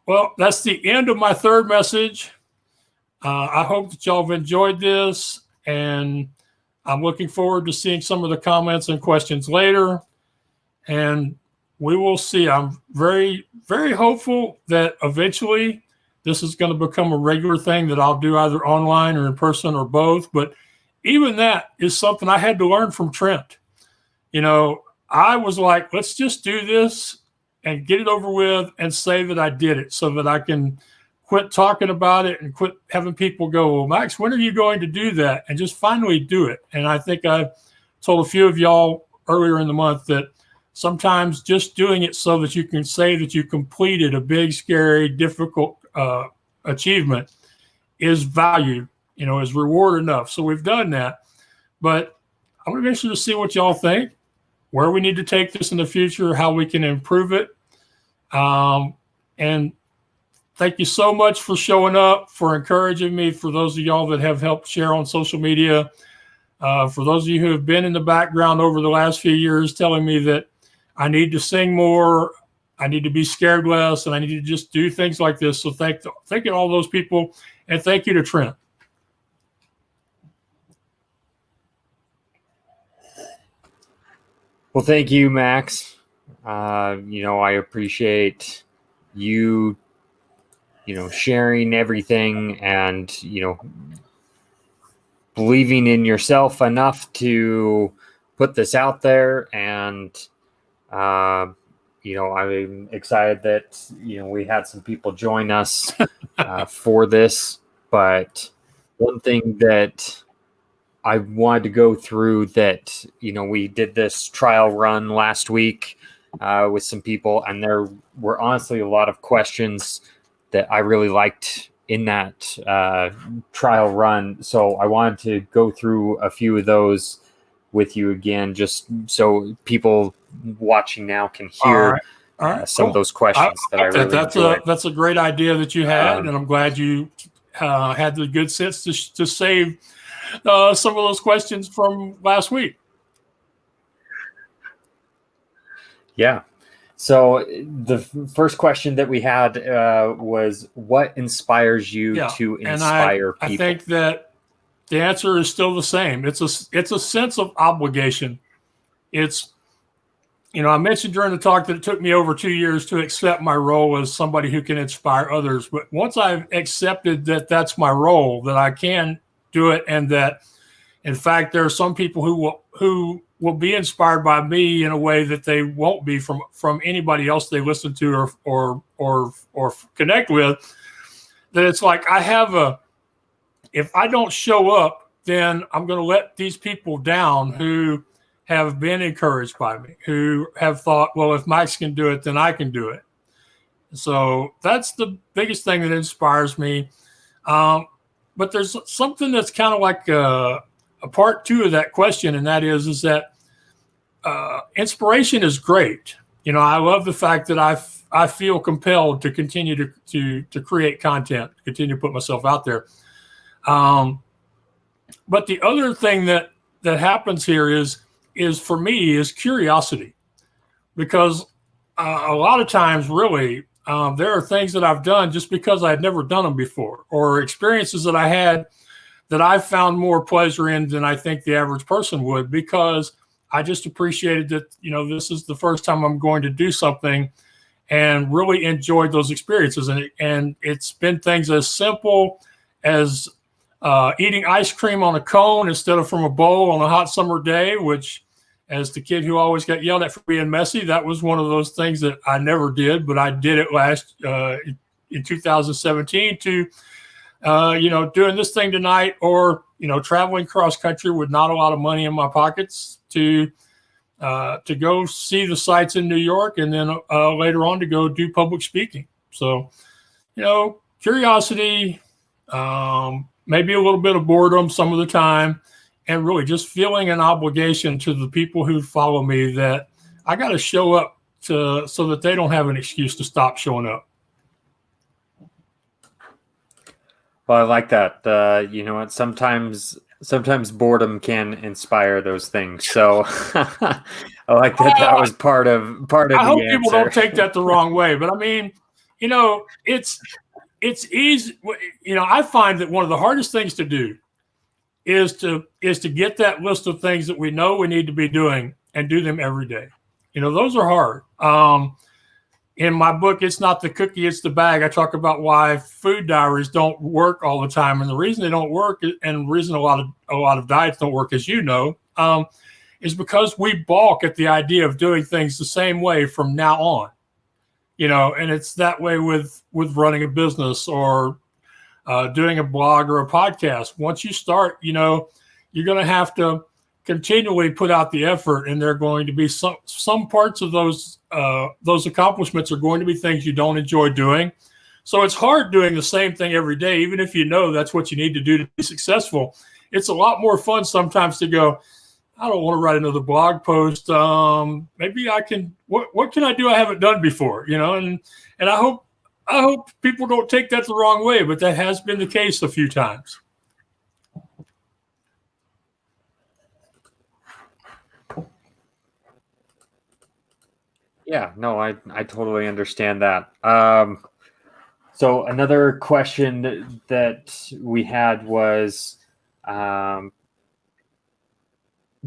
B: Well, that's the end of my third message. I hope that y'all have enjoyed this, and I'm looking forward to seeing some of the comments and questions later. And we will see. I'm very, very hopeful that eventually this is going to become a regular thing that I'll do either online or in person or both. But even that is something I had to learn from Trent. You know, I was like, let's just do this and get it over with and say that I did it so that I can quit talking about it and quit having people go, well, Max, when are you going to do that? And just finally do it. And I think I told a few of y'all earlier in the month that sometimes just doing it so that you can say that you completed a big, scary, difficult achievement is value, you know, is reward enough. So we've done that. But I'm going to be interested to see what y'all think, where we need to take this in the future, how we can improve it. And thank you so much for showing up, for encouraging me, for those of y'all that have helped share on social media, for those of you who have been in the background over the last few years telling me that I need to sing more, I need to be scared less, and I need to just do things like this. So thank you to all those people, and thank you to Trent.
A: Well, thank you, Max. I appreciate you, sharing everything and, believing in yourself enough to put this out there. And, I'm excited that, we had some people join us for this. But one thing that I wanted to go through that, we did this trial run last week with some people, and there were honestly a lot of questions that I really liked in that trial run. So I wanted to go through a few of those with you again, just so people watching now can hear
B: All right,
A: some of those questions that I really enjoyed.
B: That's a great idea that you had, and I'm glad you had the good sense to save some of those questions from last week.
A: Yeah. So the first question that we had was, what inspires you to inspire people?
B: I think that the answer is still the same. It's a sense of obligation. It's, I mentioned during the talk that it took me over 2 years to accept my role as somebody who can inspire others. But once I've accepted that that's my role, that I can do it, and that, in fact, there are some people who will be inspired by me in a way that they won't be from anybody else they listen to or connect with. That it's like if I don't show up, then I'm going to let these people down who have been encouraged by me, who have thought, well, if Max can do it, then I can do it. So that's the biggest thing that inspires me. But there's something that's kind of like a part two of that question, and that is that inspiration is great. I love the fact that I feel compelled to continue to create content, continue to put myself out there. But the other thing that happens here is for me is curiosity, because a lot of times, really, there are things that I've done just because I had never done them before, or experiences that I had that I found more pleasure in than I think the average person would, because I just appreciated that, this is the first time I'm going to do something, and really enjoyed those experiences. And it's been things as simple as eating ice cream on a cone instead of from a bowl on a hot summer day, which, as the kid who always got yelled at for being messy, that was one of those things that I never did, but I did it last in 2017 to, doing this thing tonight, or, traveling cross country with not a lot of money in my pockets to go see the sights in New York, and then later on to go do public speaking. So, curiosity, maybe a little bit of boredom some of the time, and really just feeling an obligation to the people who follow me that I got to show up so that they don't have an excuse to stop showing up.
A: Well, I like that. You know what? Sometimes boredom can inspire those things. So I like that was part of the
B: I hope
A: answer.
B: People don't take that the wrong way, but I mean, it's easy. I find that one of the hardest things to do is to get that list of things that we know we need to be doing and do them every day. Those are hard. In my book, It's Not the Cookie, It's the Bag, I talk about why food diaries don't work all the time. And the reason they don't work, and the reason a lot of diets don't work, as you know, is because we balk at the idea of doing things the same way from now on. And it's that way with running a business or doing a blog or a podcast. Once you start, you're going to have to continually put out the effort, and there are going to be some parts of those accomplishments are going to be things you don't enjoy doing. So it's hard doing the same thing every day, even if you know that's what you need to do to be successful. It's a lot more fun sometimes to go, I don't want to write another blog post. Maybe I can. What can I do I haven't done before? And I hope people don't take that the wrong way, but that has been the case a few times.
A: Yeah, no, I totally understand that. So another question that we had was,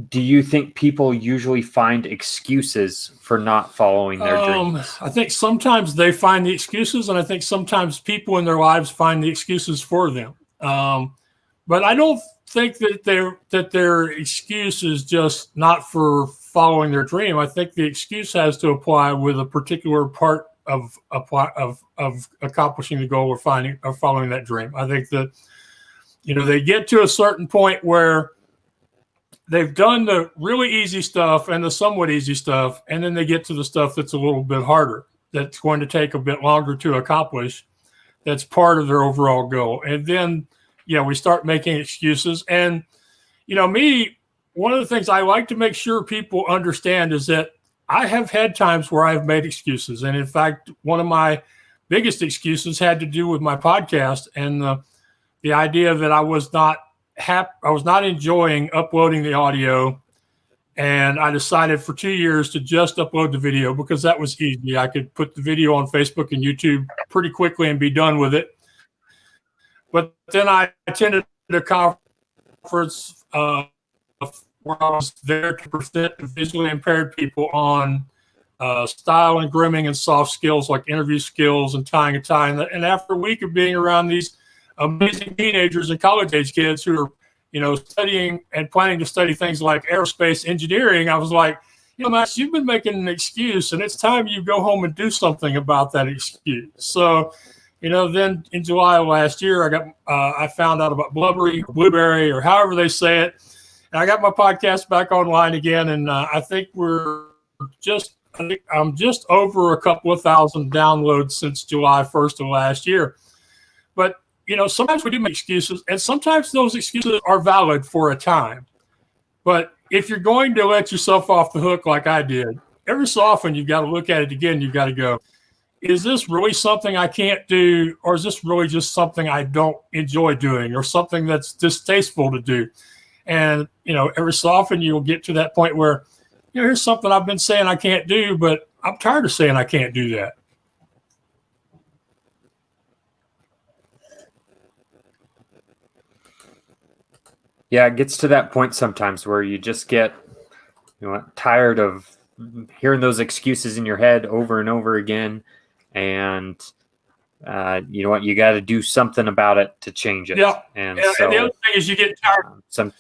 A: do you think people usually find excuses for not following their dreams?
B: I think sometimes they find the excuses, and I think sometimes people in their lives find the excuses for them. But I don't think that their excuse is just not for following their dream. I think the excuse has to apply with a particular part of accomplishing the goal or following that dream. I think that they get to a certain point where they've done the really easy stuff and the somewhat easy stuff, and then they get to the stuff that's a little bit harder, that's going to take a bit longer to accomplish, that's part of their overall goal. And then we start making excuses. And me, one of the things I like to make sure people understand is that I have had times where I've made excuses. And in fact, one of my biggest excuses had to do with my podcast and the idea that I was not enjoying uploading the audio. And I decided for 2 years to just upload the video because that was easy. I could put the video on Facebook and YouTube pretty quickly and be done with it. But then I attended a conference where I was there to present to visually impaired people on style and grooming and soft skills like interview skills and tying a tie. And after a week of being around these amazing teenagers and college age kids who are, studying and planning to study things like aerospace engineering, I was like, Max, you've been making an excuse, and it's time you go home and do something about that excuse. So, then in July of last year, I found out about Blueberry, or however they say it. And I got my podcast back online again, and I think I'm just over a couple of thousand downloads since July 1st of last year. But, sometimes we do make excuses, and sometimes those excuses are valid for a time. But if you're going to let yourself off the hook like I did, every so often you've got to look at it again. You've got to go, is this really something I can't do, or is this really just something I don't enjoy doing, or something that's distasteful to do? And, every so often you'll get to that point where, here's something I've been saying I can't do, but I'm tired of saying I can't do that.
A: Yeah, it gets to that point sometimes where you just get tired of hearing those excuses in your head over and over again. And you know what? You got to do something about it to change it.
B: Yeah.
A: And
B: so the other thing is you get tired. The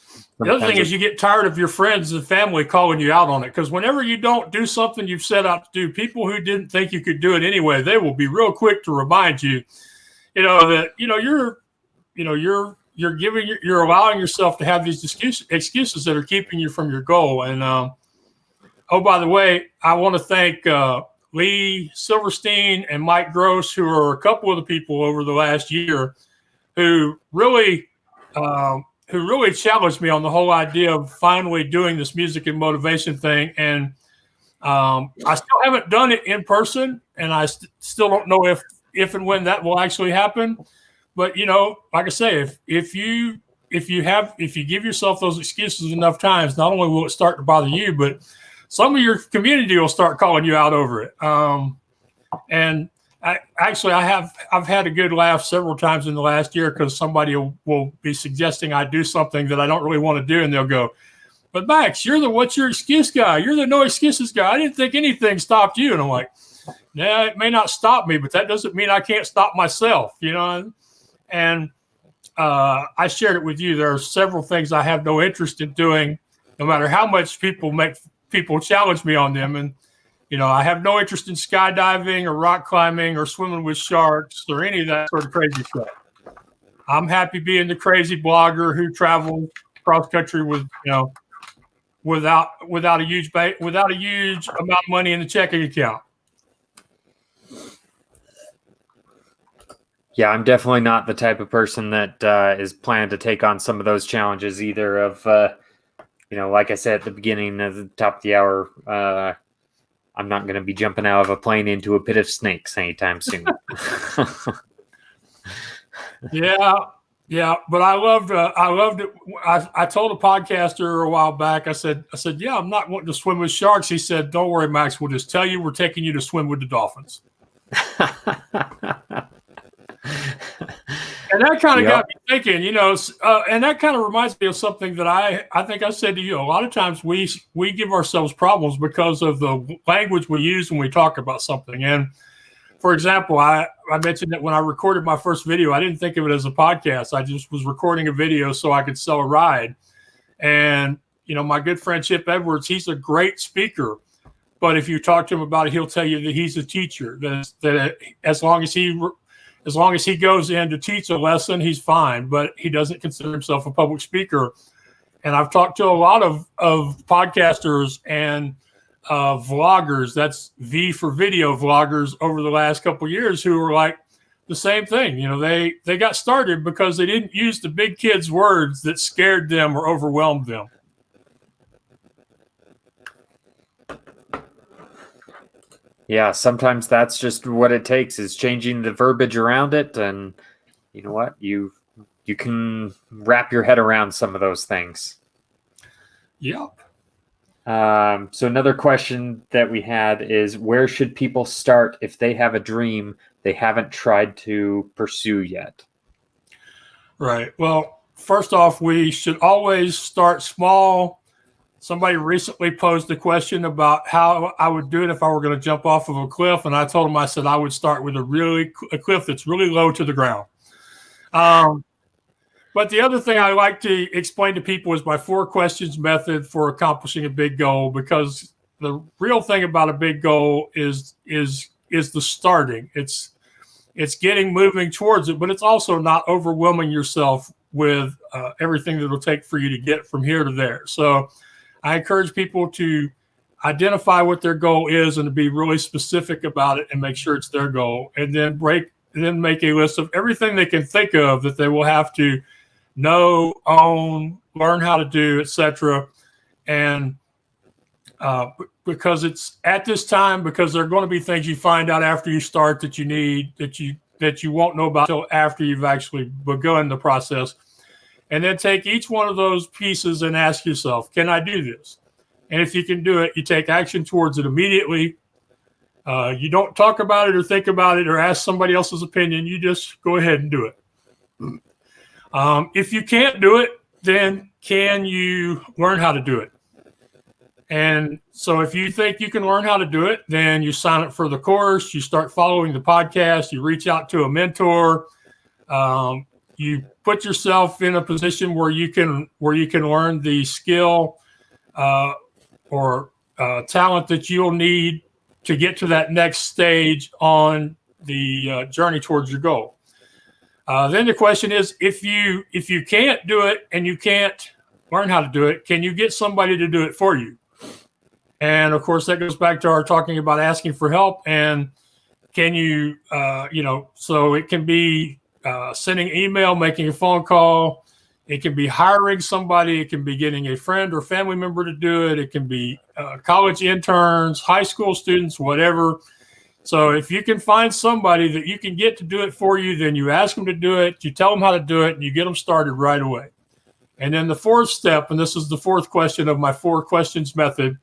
B: other thing is you get tired of your friends and family calling you out on it, because whenever you don't do something you've set out to do, people who didn't think you could do it anyway, they will be real quick to remind you, that you're allowing yourself to have these excuses that are keeping you from your goal. And oh, by the way, I want to thank Lee Silverstein and Mike Gross, who are a couple of the people over the last year who really challenged me on the whole idea of finally doing this music and motivation thing. And I still haven't done it in person, and I still don't know if and when that will actually happen. But like I say, if you give yourself those excuses enough times, not only will it start to bother you, but some of your community will start calling you out over it. And I've had a good laugh several times in the last year because somebody will be suggesting I do something that I don't really want to do, and they'll go, "But Max, what's your excuse guy? You're the no excuses guy. I didn't think anything stopped you." And I'm like, "Yeah, it may not stop me, but that doesn't mean I can't stop myself." And I shared it with you. There are several things I have no interest in doing, no matter how much people challenge me on them. And I have no interest in skydiving or rock climbing or swimming with sharks or any of that sort of crazy stuff. I'm happy being the crazy blogger who travels cross country with without a huge amount of money in the checking account.
A: Yeah, I'm definitely not the type of person that is planning to take on some of those challenges either. Like I said at the beginning of the top of the hour, I'm not going to be jumping out of a plane into a pit of snakes anytime soon. Yeah, but I loved it. I told a podcaster a while back. I said, yeah, I'm not wanting to swim with sharks. He said, "Don't worry, Max. We'll just tell you we're taking you to swim with the dolphins." And that kind of got me thinking, and that kind of reminds me of something that I think I said to you. A lot of times we give ourselves problems because of the language we use when we talk about something. And for example, I mentioned that when I recorded my first video, I didn't think of it as a podcast. I just was recording a video so I could sell a ride. And, my good friend Chip Edwards, he's a great speaker. But if you talk to him about it, he'll tell you that he's a teacher, that as long as he goes in to teach a lesson, he's fine, but he doesn't consider himself a public speaker. And I've talked to a lot of podcasters and vloggers, that's V for video vloggers, over the last couple of years who are like the same thing. They got started because they didn't use the big kids' words that scared them or overwhelmed them. Yeah, sometimes that's just what it takes, is changing the verbiage around it. And you know what? You can wrap your head around some of those things.
B: Yep.
A: So another question that we had is, where should people start if they have a dream they haven't tried to pursue yet?
B: Right. Well, first off, we should always start small. Somebody recently posed a question about how I would do it if I were going to jump off of a cliff. And I told him, I said, I would start with a cliff that's really low to the ground. But the other thing I like to explain to people is my 4 questions method for accomplishing a big goal, because the real thing about a big goal is the starting. It's getting moving towards it, but it's also not overwhelming yourself with everything that it'll take for you to get from here to there. So I encourage people to identify what their goal is and to be really specific about it and make sure it's their goal, and then make a list of everything they can think of that they will have to know, own, learn how to do, etc. And because it's at this time, because there are going to be things you find out after you start that you need, that you won't know about until after you've actually begun the process. And then take each one of those pieces and ask yourself, can I do this? And if you can do it, you take action towards it immediately. You don't talk about it or think about it or ask somebody else's opinion. You just go ahead and do it. If you can't do it, then can you learn how to do it? And so if you think you can learn how to do it, then you sign up for the course, you start following the podcast, you reach out to a mentor, you put yourself in a position where you can learn the skill or talent that you'll need to get to that next stage on the journey towards your goal. Then the question is, if you can't do it and you can't learn how to do it, can you get somebody to do it for you? And of course, that goes back to our talking about asking for help. And can you, so it can be sending email, making a phone call. It can be hiring somebody. It can be getting a friend or family member to do it. It can be college interns, high school students, whatever. So if you can find somebody that you can get to do it for you, then you ask them to do it, you tell them how to do it, and you get them started right away. And then the fourth step, and this is the fourth question of my 4 questions method,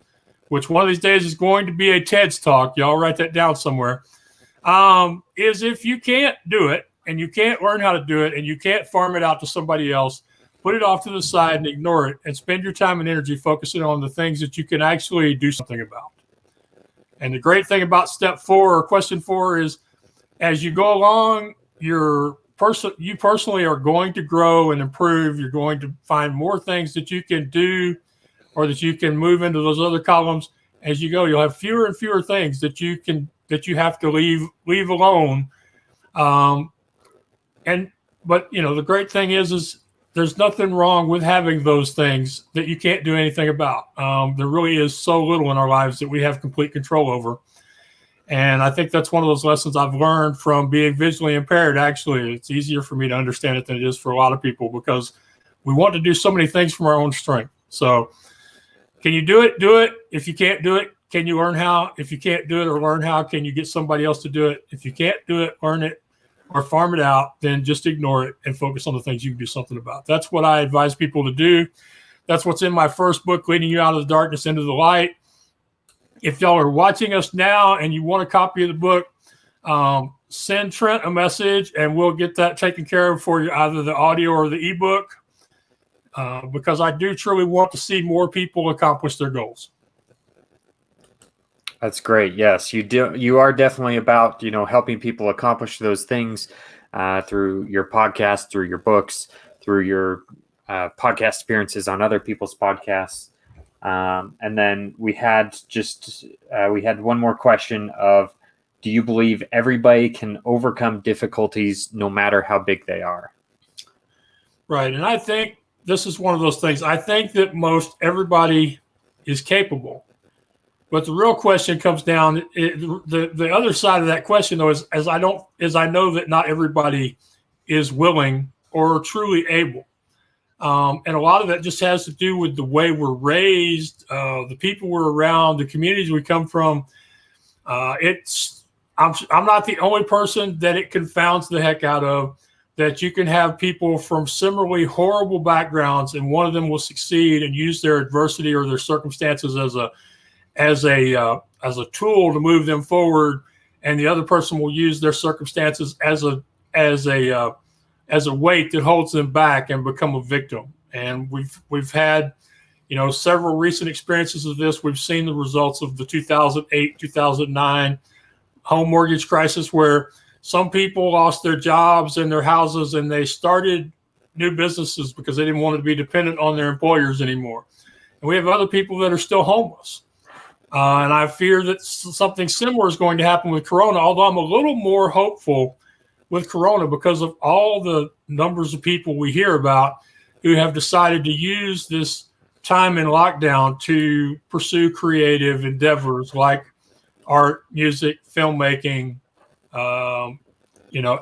B: which one of these days is going to be a TED's talk. Y'all write that down somewhere. Is if you can't do it and you can't learn how to do it and you can't farm it out to somebody else, put it off to the side and ignore it and spend your time and energy focusing on the things that you can actually do something about. And the great thing about step 4 or question 4 is as you go along, you personally are going to grow and improve. You're going to find more things that you can do or that you can move into those other columns as you go. You'll have fewer and fewer things that you have to leave alone. But the great thing is there's nothing wrong with having those things that you can't do anything about. There really is so little in our lives that we have complete control over. And I think that's one of those lessons I've learned from being visually impaired. Actually, it's easier for me to understand it than it is for a lot of people because we want to do so many things from our own strength. So can you do it? Do it. If you can't do it, can you learn how? If you can't do it or learn how, can you get somebody else to do it? If you can't do it, learn it or farm it out, then just ignore it and focus on the things you can do something about. That's what I advise people to do. That's what's in my first book, Leading You Out of the Darkness into the Light. If y'all are watching us now and you want a copy of the book, send Trent a message and we'll get that taken care of for you, either the audio or the ebook, because I do truly want to see more people accomplish their goals.
A: That's great. Yes, you do. You are definitely about, helping people accomplish those things through your podcast, through your books, through your podcast appearances on other people's podcasts. And then we had one more question of, do you believe everybody can overcome difficulties no matter how big they are?
B: Right. And I think this is one of those things. I think that most everybody is capable. But the real question comes down, the other side of that question, though, is I know that not everybody is willing or truly able. And a lot of that just has to do with the way we're raised, the people we're around, the communities we come from. I'm not the only person that it confounds the heck out of, that you can have people from similarly horrible backgrounds and one of them will succeed and use their adversity or their circumstances as a tool to move them forward, and the other person will use their circumstances as a weight that holds them back and become a victim. And we've had, several recent experiences of this. We've seen the results of the 2008, 2009 home mortgage crisis, where some people lost their jobs and their houses, and they started new businesses because they didn't want to be dependent on their employers anymore. And we have other people that are still homeless. And I fear that something similar is going to happen with Corona, although I'm a little more hopeful with Corona because of all the numbers of people we hear about who have decided to use this time in lockdown to pursue creative endeavors like art, music, filmmaking,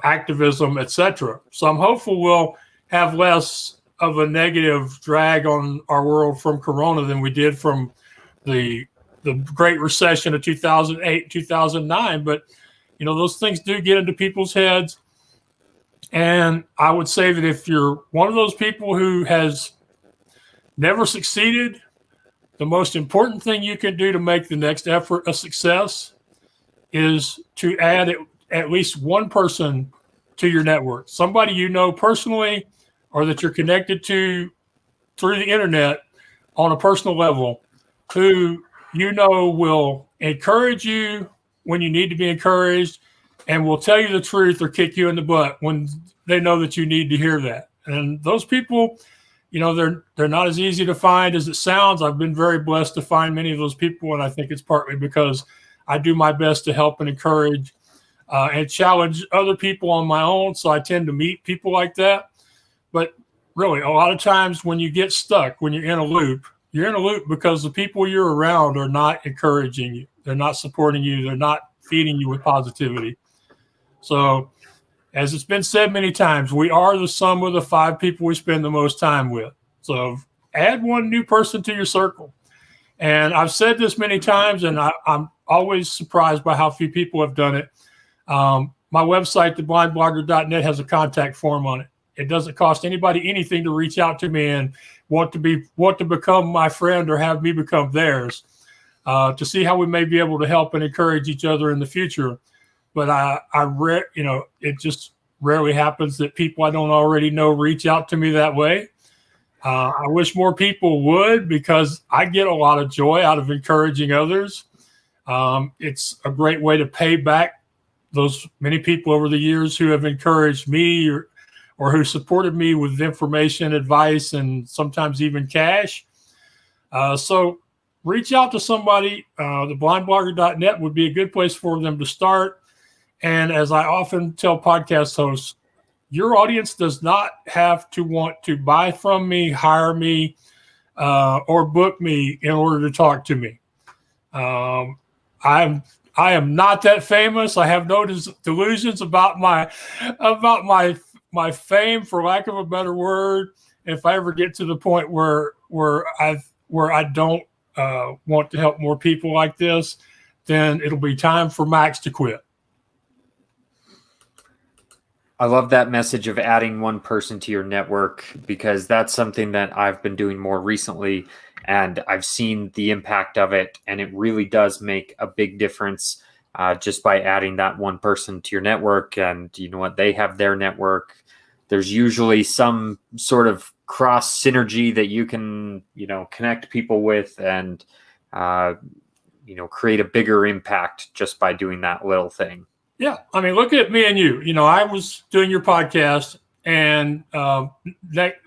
B: activism, etc. So I'm hopeful we'll have less of a negative drag on our world from Corona than we did from the Great Recession of 2008, 2009. But, those things do get into people's heads. And I would say that if you're one of those people who has never succeeded, the most important thing you can do to make the next effort a success is to add at least one person to your network, somebody you know personally or that you're connected to through the internet on a personal level, who will encourage you when you need to be encouraged and will tell you the truth or kick you in the butt when they know that you need to hear that. And those people, they're not as easy to find as it sounds. I've been very blessed to find many of those people, and I think it's partly because I do my best to help and encourage and challenge other people on my own, so I tend to meet people like that. But really, a lot of times when you get stuck, when you're in a loop, You're in a loop because the people you're around are not encouraging you. They're not supporting you. They're not feeding you with positivity. So, as it's been said many times, we are the sum of the 5 people we spend the most time with. So add one new person to your circle. And I've said this many times, and I'm always surprised by how few people have done it. My website, theblindblogger.net, has a contact form on it. It doesn't cost anybody anything to reach out to me and want to become my friend or have me become theirs, to see how we may be able to help and encourage each other in the future. But it just rarely happens that people I don't already know reach out to me that way. I wish more people would, because I get a lot of joy out of encouraging others. It's a great way to pay back those many people over the years who have encouraged me or who supported me with information, advice, and sometimes even cash. So reach out to somebody. Theblindblogger.net would be a good place for them to start. And as I often tell podcast hosts, your audience does not have to want to buy from me, hire me, or book me in order to talk to me. I am not that famous. I have no delusions about my fame, for lack of a better word. If I ever get to the point where I don't want to help more people like this, then it'll be time for Max to quit.
A: I love that message of adding one person to your network, because that's something that I've been doing more recently, and I've seen the impact of it, and it really does make a big difference just by adding that one person to your network. And you know what? They have their network. There's usually some sort of cross synergy that you can, connect people with and, create a bigger impact just by doing that little thing.
B: Yeah. I mean, look at me and you. I was doing your podcast, and next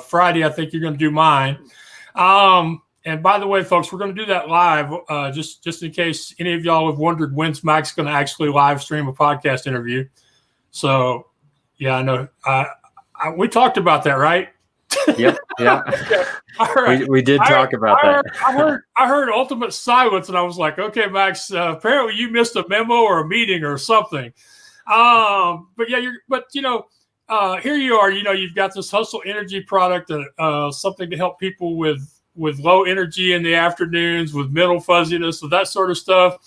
B: Friday, I think you're going to do mine. And by the way, folks, we're going to do that live, just in case any of y'all have wondered when's Max going to actually live stream a podcast interview. So, yeah, I know. We talked about that, right?
A: Yep. Yeah.
B: All right.
A: We did talk about that.
B: I heard ultimate silence, and I was like, okay, Max, apparently you missed a memo or a meeting or something. But yeah, here you are. You've got this Hustle Energy product, something to help people with low energy in the afternoons, with mental fuzziness, with that sort of stuff.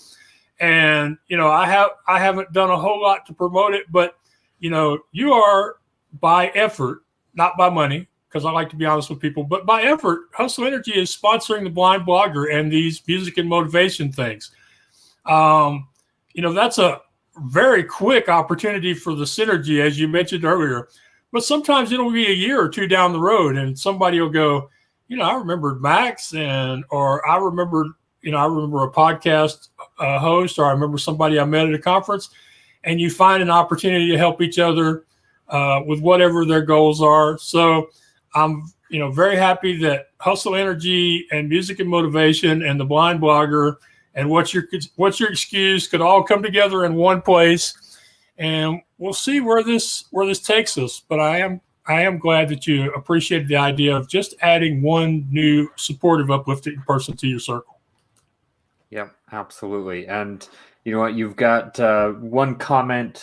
B: And I haven't done a whole lot to promote it, but you are, by effort, not by money, because I like to be honest with people, but by effort, Hustle Energy is sponsoring the Blind Blogger and these music and motivation things. That's a very quick opportunity for the synergy, as you mentioned earlier. But sometimes it'll be a year or two down the road, and somebody will go, I remembered Max, or I remember a podcast host, or I remember somebody I met at a conference, and you find an opportunity to help each other with whatever their goals are. So I'm, very happy that Hustle Energy and Music and Motivation and the Blind Blogger and What's Your Excuse could all come together in one place, and we'll see where this takes us. But I am glad that you appreciated the idea of just adding one new supportive, uplifting person to your circle.
A: Yeah, absolutely. And you know what? You've got one comment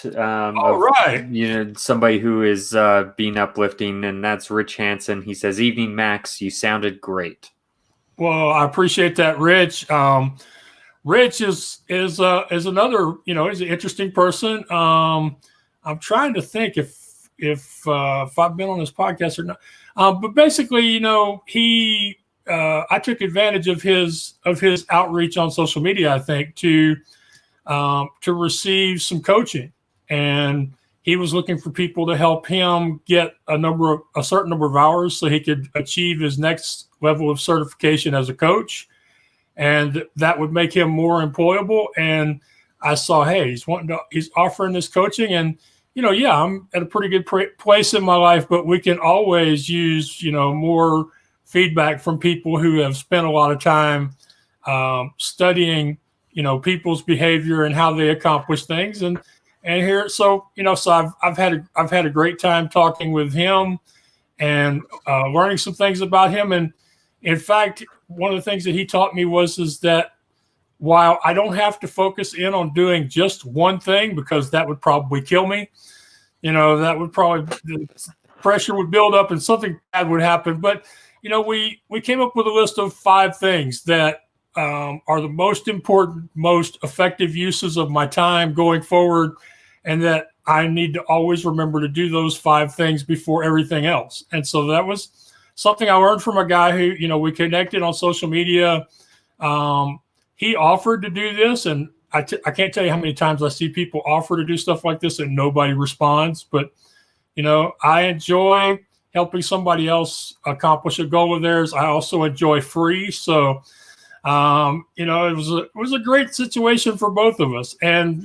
A: somebody who is being uplifting, and that's Rich Hansen. He says, "Evening, Max. You sounded great."
B: Well, I appreciate that, Rich. Rich is another, he's an interesting person. I'm trying to think if I've been on this podcast or not. But basically, I took advantage of his outreach on social media, I think, to receive some coaching, and he was looking for people to help him get a certain number of hours so he could achieve his next level of certification as a coach, and that would make him more employable. And I saw, hey, he's offering this coaching, and I'm at a pretty good place in my life, but we can always use more feedback from people who have spent a lot of time studying people's behavior and how they accomplish things. And here, so I've had a great time talking with him and learning some things about him. And in fact, one of the things that he taught me is that while I don't have to focus in on doing just one thing, because that would probably kill me, that would probably, the pressure would build up and something bad would happen. But, we came up with a list of 5 things that are the most important, most effective uses of my time going forward, and that I need to always remember to do those 5 things before everything else. And so that was something I learned from a guy who, we connected on social media. He offered to do this, and I can't tell you how many times I see people offer to do stuff like this and nobody responds. But, I enjoy helping somebody else accomplish a goal of theirs. I also enjoy free. So, it was a great situation for both of us. And,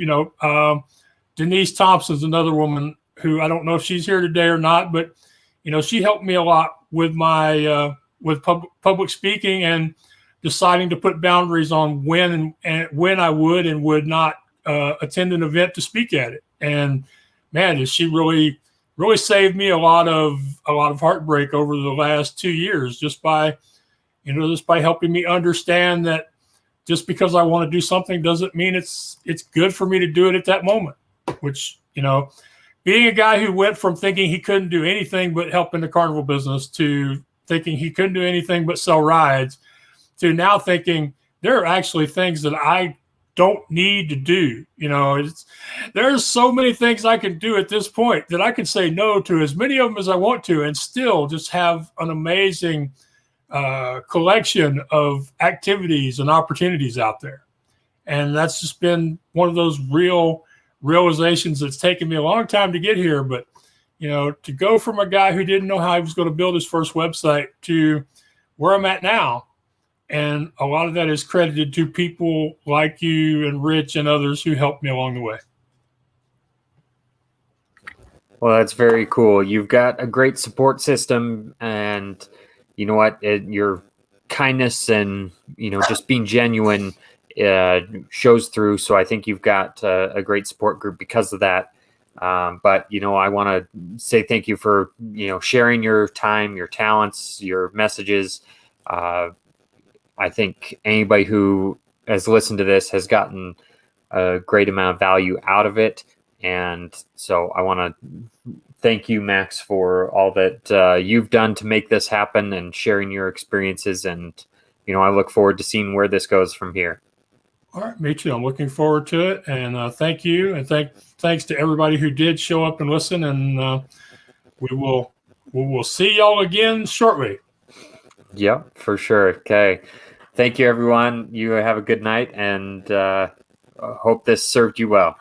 B: Denise Thompson's another woman who, I don't know if she's here today or not, but, she helped me a lot with my with public speaking and deciding to put boundaries on when I would and would not attend an event to speak at it. And man, she really saved me a lot of heartbreak over the last 2 years, just by helping me understand that just because I want to do something doesn't mean it's good for me to do it at that moment. Which, being a guy who went from thinking he couldn't do anything but help in the carnival business to thinking he couldn't do anything but sell rides, to now thinking there are actually things that I don't need to do. There's so many things I can do at this point that I can say no to as many of them as I want to and still just have an amazing collection of activities and opportunities out there. And that's just been one of those realizations that's taken me a long time to get here. But, to go from a guy who didn't know how he was going to build his first website to where I'm at now. And a lot of that is credited to people like you and Rich and others who helped me along the way.
A: Well, that's very cool. You've got a great support system, and you know what? Your kindness and, just being genuine shows through. So I think you've got a great support group because of that. But, I want to say thank you for, sharing your time, your talents, your messages. I think anybody who has listened to this has gotten a great amount of value out of it. And so I want to thank you, Max, for all that you've done to make this happen and sharing your experiences. And, I look forward to seeing where this goes from here.
B: All right, me too. I'm looking forward to it. And thank you. And thanks to everybody who did show up and listen. And we will see y'all again shortly.
A: Yep, for sure. Okay. Thank you, everyone. You have a good night, and hope this served you well.